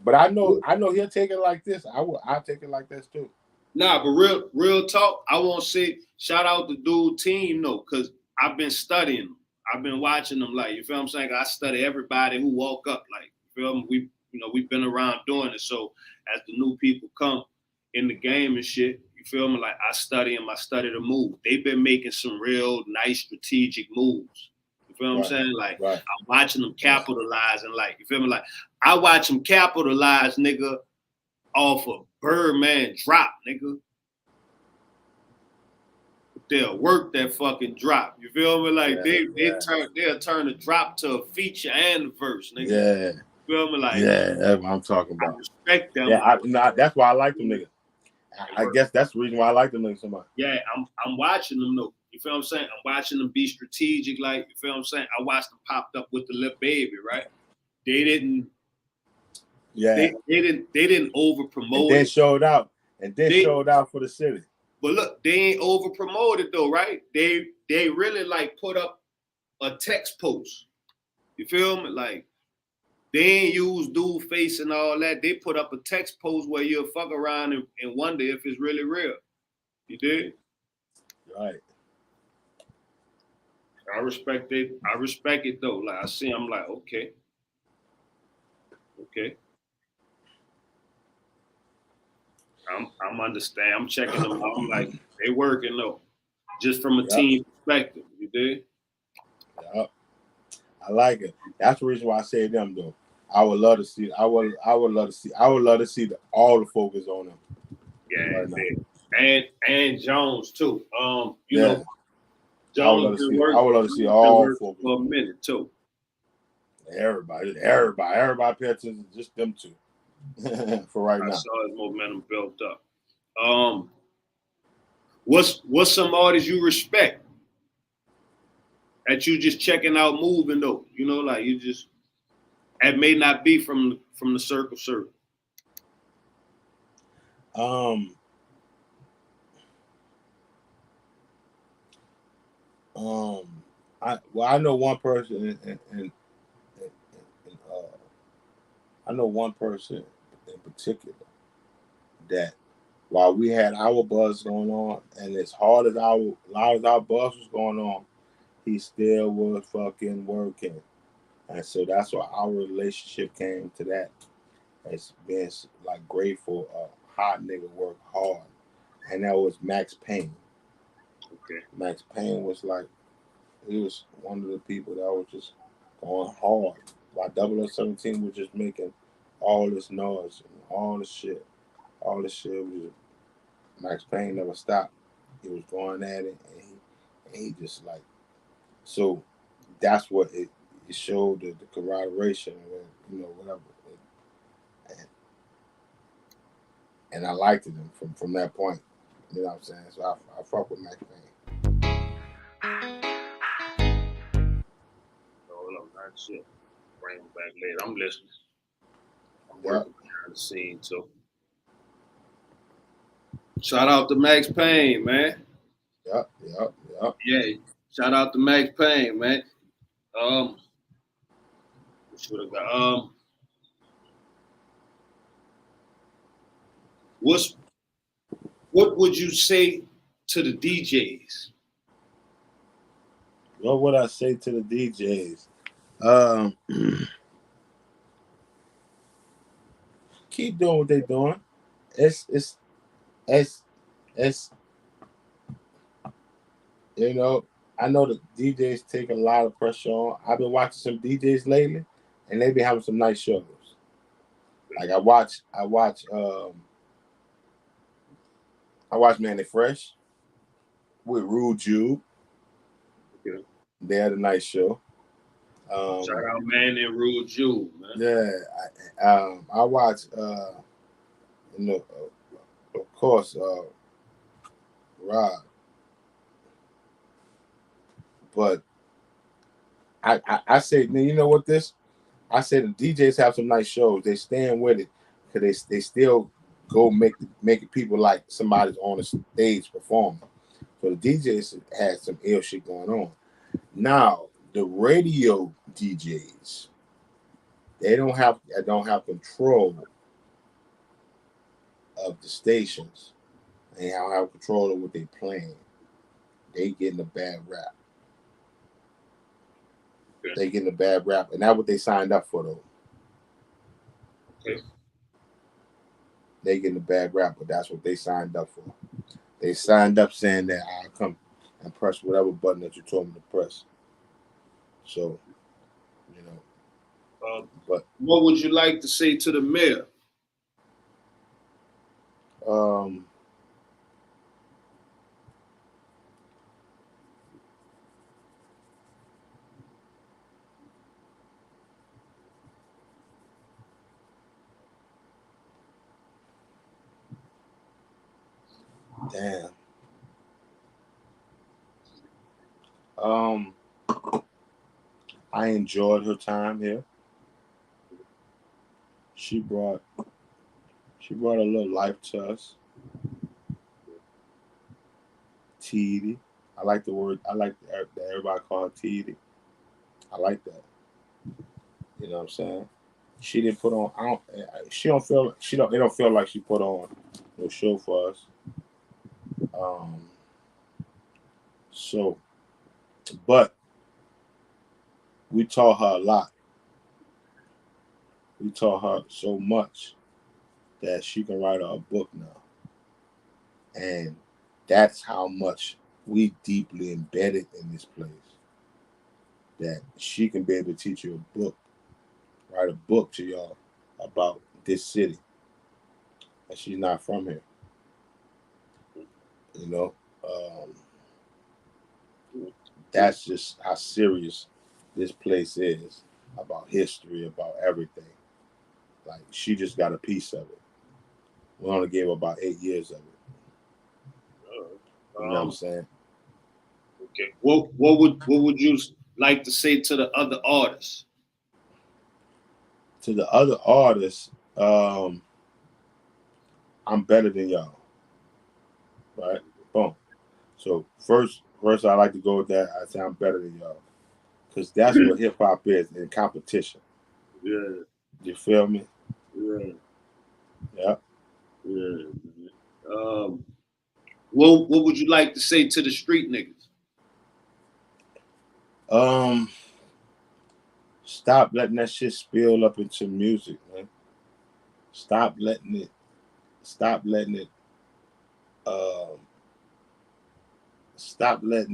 But I know he'll take it like this. I'll take it like this too. Nah, but real talk, I won't say shout out the dude team though, because I've been studying them. I've been watching them, like, you feel what I'm saying? I study everybody who woke up, like, you feel me? We've been around doing it. So as the new people come in the game and shit, you feel me? Like, I study them, I study the move. They've been making some real nice strategic moves. You feel what I'm saying? Like, I'm watching them capitalize and, like, you feel me? Like, I watch them capitalize, nigga, off of Birdman drop, nigga. They'll work that fucking drop. You feel me? Like they'll turn the drop to a feature and a verse, nigga. Yeah. You feel me? Like, that's what I'm talking about. I respect them. Yeah, that's why I like them niggas. I guess that's the reason why I like them niggas so much. Yeah, I'm watching them though. You feel what I'm saying? I'm watching them be strategic, like, you feel what I'm saying? I watched them popped up with the Lil Baby, right? They didn't. Yeah. They didn't over promote. And then showed out. Showed out for the city. But look, they ain't over promoted though, right? They really like put up a text post. You feel me? Like, they ain't use dude face and all that. They put up a text post where you'll fuck around and wonder if it's really real. You did? Right. I respect it. I respect it though. Like, I see, I'm like, okay. I'm understand. I'm checking them out. I'm like, they working though. Just from a team perspective. You did? Yeah. I like it. That's the reason why I say them though. I would love to see all the focus on them. Yeah, right, and Jones too. You know, Jones been working. I would love to see all focus for a minute too. Everybody pay attention to just them two. For right now. I saw his momentum built up. What's some artists you respect that you just checking out moving though? You know, like, you just, it may not be from the circle. I know one person and I know one person in particular that while we had our buzz going on, and as loud as our buzz was going on, he still was fucking working. And so that's why our relationship came to that. As being like grateful, hot nigga work hard. And that was Max Payne. Okay. Max Payne was like, he was one of the people that was just going hard. While 0017 was just making all this noise and all this shit. All this shit was just, Max Payne never stopped. He was going at it, and he just like, so that's what it showed the camaraderie, you know, whatever. And I liked him from that point. You know what I'm saying? So I fuck with Max Payne. Hold up, not shit. Bring him back later. I'm listening. I'm working behind the scenes too. Shout out to Max Payne, man. Yep. Yeah, shout out to Max Payne, man. What would you say to the DJs What would I say to the DJs? Um, keep doing what they're doing. It's it's it's you know. I know the DJs take a lot of pressure on. I've been watching some DJs lately, and they be having some nice shows. Like I watch Manny Fresh with Rude Jude. Yeah. They had a nice show. Shout out Man and Rule Jewel, man. Yeah, I watch. You know, of course, Rob, but I say, you know what this? I say the DJs have some nice shows. They stand with it because they still go make people like somebody's on the stage performing. So the DJs had some ill shit going on. Now the radio DJs, they don't have control of the stations. They don't have control of what they playing. They getting a bad rap. Okay. They getting a bad rap, and that's what they signed up for, though. Okay. They getting a bad rap, but that's what they signed up for. They signed up saying that I'll come and press whatever button that you told me to press. So, you know. But what would you like to say to the mayor? Damn. I enjoyed her time here. She brought a little life to us. Teedy. I like the word. I like that everybody call her Teedy. I like that. You know what I'm saying? She didn't put on. She don't feel. She don't. It don't feel like she put on no show for us. So, but we taught her a lot. We taught her so much that she can write a book now, and that's how much we deeply embedded in this place. That she can be able to teach you a book, write a book to y'all about this city, and she's not from here. You know, that's just how serious this place is about history, about everything. Like she just got a piece of it. We only gave her about 8 years of it. You know what I'm saying? Okay. What would you like to say to the other artists? To the other artists, I'm better than y'all. Right? Boom. So first I like to go with that. I say I'm better than y'all. Because that's what hip hop is in competition. Yeah. You feel me? Yeah. Yeah. Yeah. What would you like to say to the street niggas? Stop letting that shit spill up into music, man. Stop letting it stop letting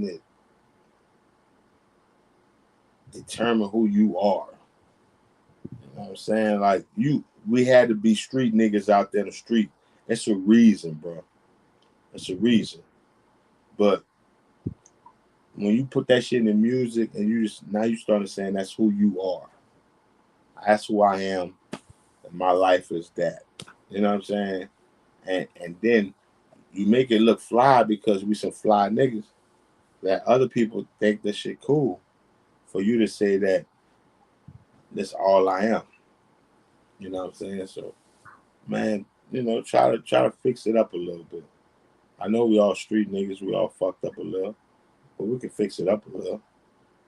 it determine who you are. You know what I'm saying? Like we had to be street niggas out there in the street. It's a reason, bro. It's a reason. But when you put that shit in the music and you started saying that's who you are. That's who I am. And my life is that. You know what I'm saying? And then you make it look fly because we some fly niggas that other people think that shit cool for you to say that that's all I am. You know what I'm saying? So, man, you know, try to fix it up a little bit. I know we all street niggas, we all fucked up a little, but we can fix it up a little.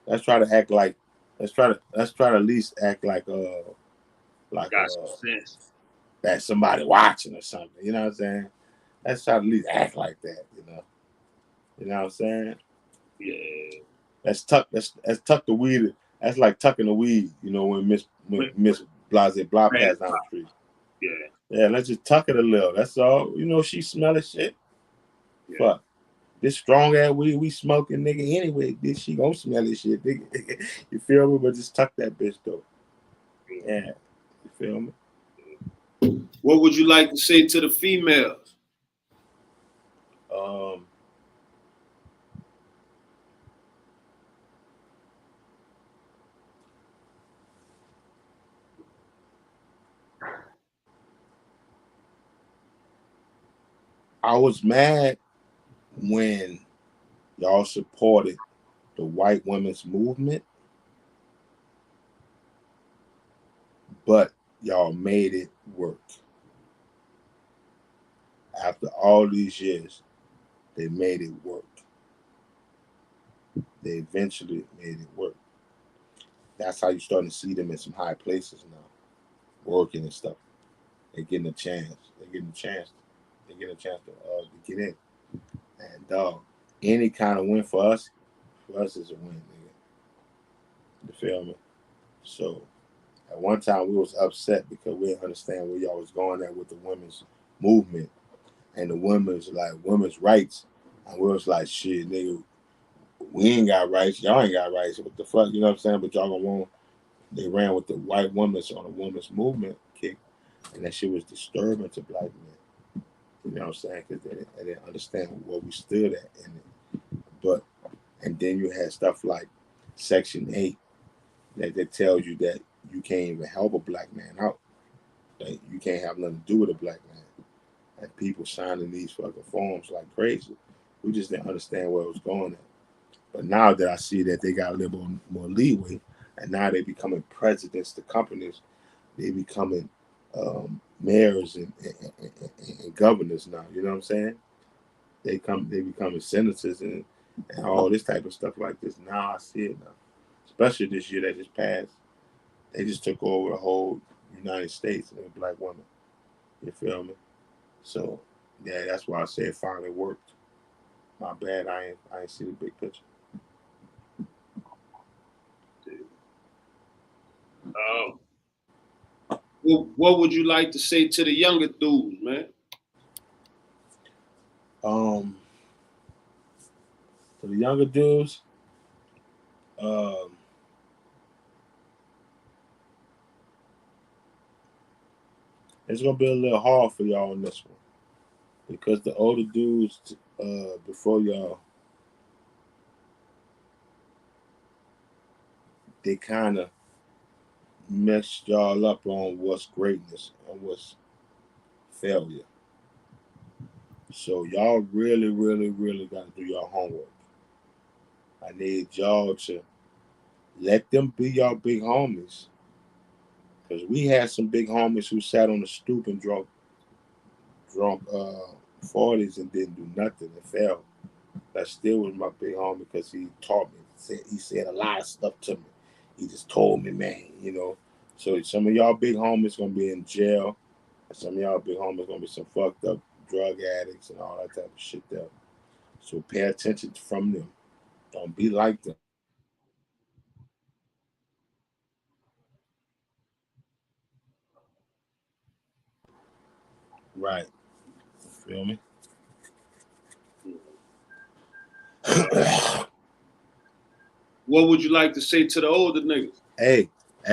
Let's try to act like let's try to at least act like Got some sense. That somebody watching or something. You know what I'm saying? Let's try to at least act like that, you know. You know what I'm saying? Yeah. That's tuck the weed. That's like tucking the weed, you know, when Miss Blase Blah passed down the street. Yeah, let's just tuck it a little. That's all. You know, she smelling shit. Yeah. Fuck. This strong ass weed we smoking, nigga, anyway. Bitch, she gonna smell this shit, nigga. You feel me? But just tuck that bitch though. Yeah. You feel me? What would you like to say to the females? I was mad when y'all supported the white women's movement, but y'all made it work. After all these years, they made it work. They eventually made it work. That's how you're starting to see them in some high places now, working and stuff. They're getting a chance. They're getting a chance to get in. And any kind of win for us is a win, nigga. You feel me? So at one time we was upset because we didn't understand where y'all was going at with the women's movement and the women's rights. And we was like, shit, nigga, we ain't got rights. Y'all ain't got rights. What the fuck? You know what I'm saying? But y'all gonna want. They ran with the white women on a women's movement kick, and that shit was disturbing to black men. You know what I'm saying? Because they didn't understand what we stood at in it. And then you had stuff like Section 8 that tells you that you can't even help a black man out. That you can't have nothing to do with a black man. And people signing these fucking forms like crazy. We just didn't understand where it was going at. But now that I see that they got a little more leeway, and now they becoming presidents to companies, they becoming mayors and governors now. You know what I'm saying? They becoming senators and all this type of stuff like this. Now I see it now, especially this year that just passed. They just took over the whole United States and black women. You feel me? So yeah, that's why I say it finally worked. My bad, I ain't see the big picture. What would you like to say to the younger dudes, man? To the younger dudes, it's gonna be a little hard for y'all on this one because the older dudes before y'all, they kind of messed y'all up on what's greatness and what's failure. So y'all really, really, really got to do your homework. I need y'all to let them be y'all big homies. Because we had some big homies who sat on the stoop and drunk 40s and didn't do nothing and failed. That still was my big homie because he taught me. He said a lot of stuff to me. He just told me, man, you know. So some of y'all big homies gonna be in jail. And some of y'all big homies gonna be some fucked up drug addicts and all that type of shit there. So pay attention from them. Don't be like them. Right. Feel me? What would you like to say to the older niggas? Hey,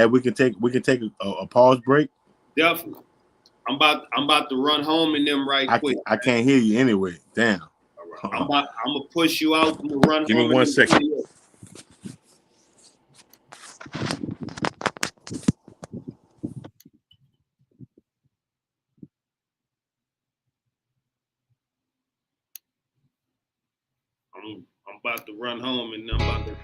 we can take a pause break. Definitely. I'm about to run home in them quick. I can't hear you anyway. Damn. All right. I'm gonna push you out and run Give home. me 1 second. I'm about to run home and I'm about to.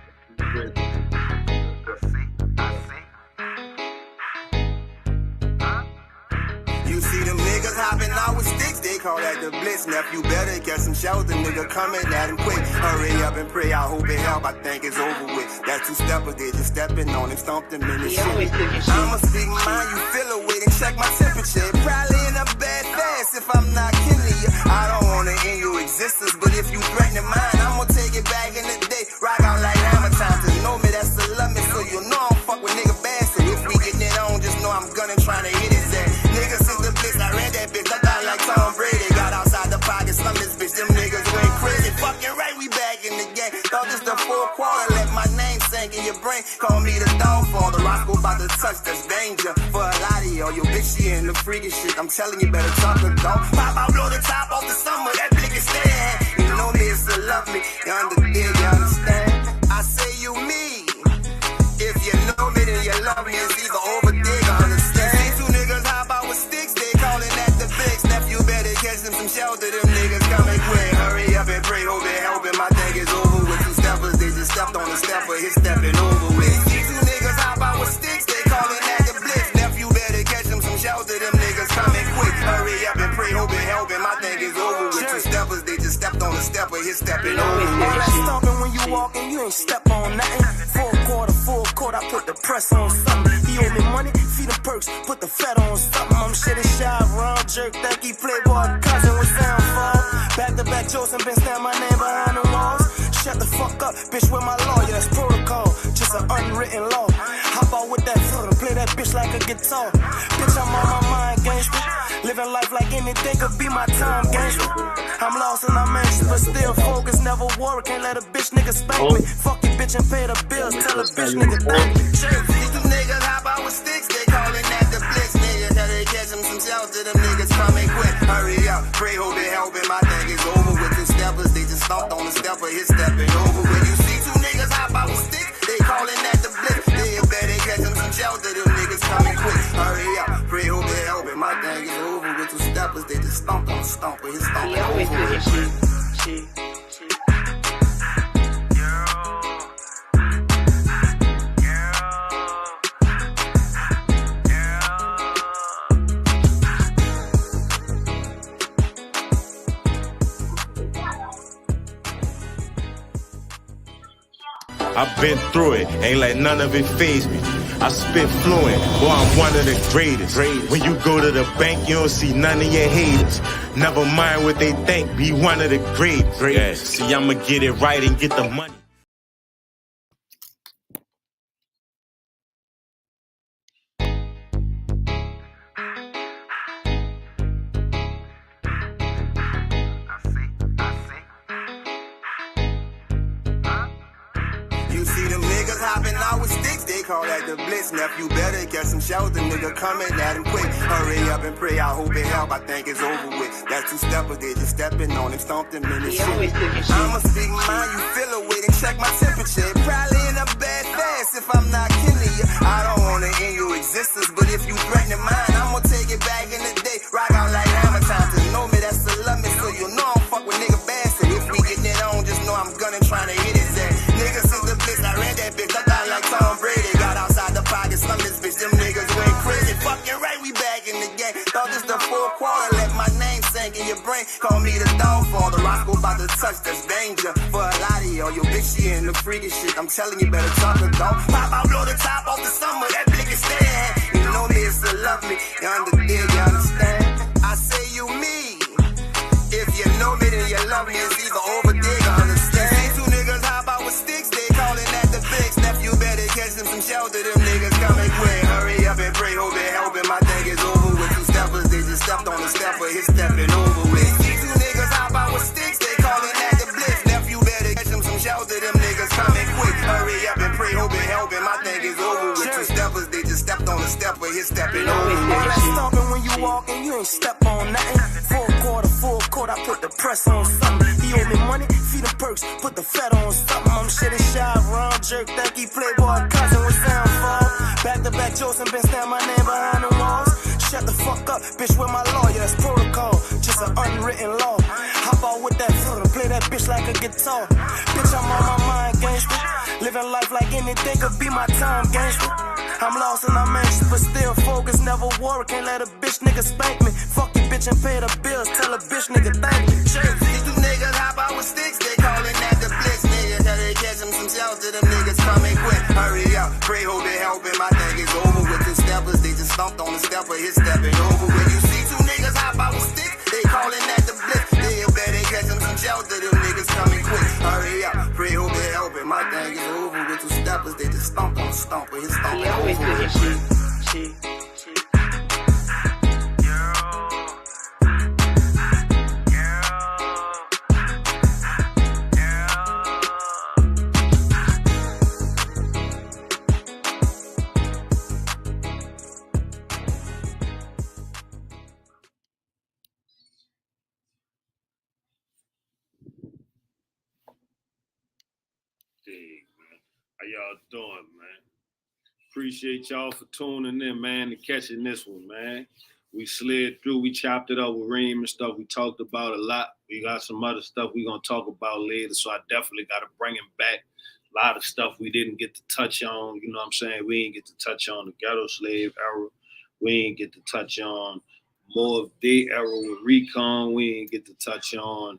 You see them niggas hopping out with sticks, they call that the blitz. Nephew better get some shelter, nigga coming at him quick. Hurry up and pray, I hope it help, I think it's over with. That two-stepper, they just stepping on him, stomped him in the shit. I'ma speak mine, you feel a weight and check my temperature. Probably in a bad fast if I'm not killing you. I don't wanna end your existence, but if you threaten mine, I'm gonna take it back in the day. Rock out like hammer time. game. Thought this the fourth quarter, let my name sink in your brain. Call me the downfall, the Roscoe about to touch, that's danger. For a lot of y'all, your bitch, she in the freaky shit. I'm telling you, better talk or don't. Pop out, blow the top off the summer, that blick is staying. You know me, it's to love me. You understand, you understand? I say you me. If you know me, then you love me. It's either over dig or understand. See two niggas hop out with sticks, they calling at the fix. Nephew better catch them some shelter. Them niggas coming quick. Hurry up and pray, hope they helping. My thing is over with. Two steppers, they just stepped on the stepper. His stepping over with. See two niggas hop out with sticks, they calling at the blitz. Nephew better catch them some shelter. Them niggas coming quick. Hurry up and pray, hope they helping. My thing is over with. Two steppers, they just stepped on the stepper. His stepping over with. All that stomping when you walking, you ain't step on nothing. Full court, I put the press on something. He owe me money, feed him perks, put the fat on something. I'm shit and shy, round jerk, think he playboy cousin with downfall. Back to back jokes and been stand my name behind the walls. Shut the fuck up, bitch, with my lawyer, that's protocol. Just an unwritten law. Hop out with that foot and play that bitch like a guitar. Bitch, I'm on my mind, gangster. Living life like anything could be my time, gangster. I'm lost and I'm anxious, but still focused, never worry. Can't let a bitch nigga spank me. Fuck you, bitch, and pay the bills. Tell a bitch nigga thank me. See two niggas hop out with sticks, they calling at the blitz. Niggas, how they catch them some shelter, them niggas coming quick. Hurry up, pray, hope they helping. My thing is over with. Two steppers, they just stomped on the stepper, his stepping over with. You see two niggas hop out with sticks, they calling at the blitz. They better catch them some shelter, them niggas coming quick. Hurry up, pray, hope they helping. My thing is over with. Two steppers, they just stomped on the stomper, his stomping over with. I've been through it, ain't let none of it faze me. I spit fluent, boy, I'm one of the greatest. When you go to the bank, you don't see none of your haters. Never mind what they think, be one of the greatest. Yeah. See, I'ma get it right and get the money. Hopping out with sticks, they call that the blitz. Nephew better get some shelter, nigga coming at him quick. Hurry up and pray, I hope it help, I think it's over with. That's two steppers, they just stepping on him, stomped him in the shit. I'ma speak my mind, you feel a weight and check my temperature. Probably in a bad fast if I'm not killing you. I don't wanna end your existence, but if you threaten mine, I'ma take it back in the day. Rock out like hammer time, to know me, that's the limit. So you know I don't fuck with nigga bad. So if we getting it on, just know I'm gunning, trying to hit his ass. Niggas since the blitz, I ran that bitch up out like Tom Brady. Got outside the pocket, slum this bitch, them niggas went crazy. Fucking right, we back in the game. Thought this the fourth quarter, let my name sink in your brain. Call me the downfall, the Roscoe about to touch, that's danger. For a lot of y'all, your bitch, she in the freaky shit. I'm telling you, better talk or don't. Pop out, blow the top off the summer, that blick is staying. You know me, it's to love me. You understand, you understand? I say you me. If you know me, then you love me. It's either over dig or understand. See two niggas hop out with sticks, they calling at the fix. Nephew better catch them some shelter, them niggas coming quick. Hurry up and pray, hope they helping. My thing is over with. Two steppers, they just stepped on the stepper, his stepping over with. See two niggas hop out with sticks, they calling at the blitz. Nephew better catch them some shelter, them niggas coming quick. Hurry up and pray, hope they helping. My thing is over with. Two steppers, they just stepped on the stepper, his stepping over with. All that stomping when you walking, you ain't step on nothing. Full court, I put the press on something. He owe me money, feed him perks, put the fat on something. I'm shit and shy, round jerk, think he playboy cousin with downfall. Back to back jokes and been stand my name behind the walls. Shut the fuck up, bitch, with my lawyer, that's protocol. Just an unwritten law. Hop out with that foot and play that bitch like a guitar. Bitch, I'm on my mind, gangster. Living life like anything could be my time, gangster. I'm lost and I'm anxious, but still focused, never worry. Can't let a bitch nigga spank me. Fuck you, bitch, and pay the bills. Tell a bitch nigga thank me. These two niggas hop out with sticks, they calling at the blitz. Niggas, how they catch them some shelter, them niggas coming quick. Hurry up, pray, hope they helping. My thing is over with. Two steppers, they just stomped on the stepper, his stepping over with. You see two niggas hop out with sticks, they calling at the blitz. They better catch them some shelter, them niggas coming quick. Hurry up, pray, hope they helping. My thing is over with. Two steppers, they just stomped on the stomper, his stomping over with. Dig, man. How y'all doing, man? Appreciate y'all for tuning in, man, and catching this one, man. We slid through, we chopped it up with Reem and stuff. We talked about a lot. We got some other stuff we're going to talk about later, so I definitely got to bring him back. A lot of stuff we didn't get to touch on, you know what I'm saying? We didn't get to touch on the ghetto slave era. We didn't get to touch on more of their era with Recon. We didn't get to touch on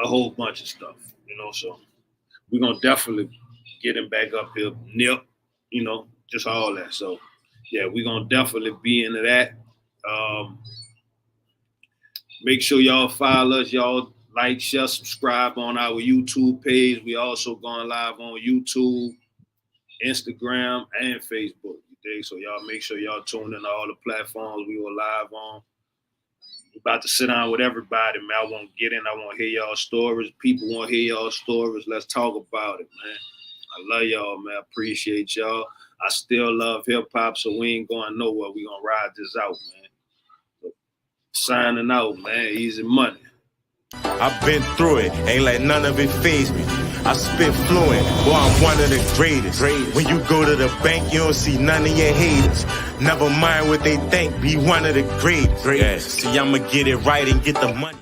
a whole bunch of stuff, you know, so we're going to definitely get him back up here, Nip, you know, just all that. So, yeah, we're going to definitely be into that. Make sure y'all follow us. Y'all like, share, subscribe on our YouTube page. We also going live on YouTube, Instagram, and Facebook. You dig? So y'all make sure y'all tune in to all the platforms we were live on. We about to sit down with everybody, man. I want to get in. I want to hear y'all stories. People want to hear y'all stories. Let's talk about it, man. I love y'all, man. I appreciate y'all. I still love hip-hop, so we ain't going nowhere. We going to ride this out, man. So, signing out, man. Easy money. I've been through it, ain't let none of it faze me. I spit fluent, boy, I'm one of the greatest. When you go to the bank, you don't see none of your haters. Never mind what they think, be one of the greatest. See, I'ma get it right and get the money.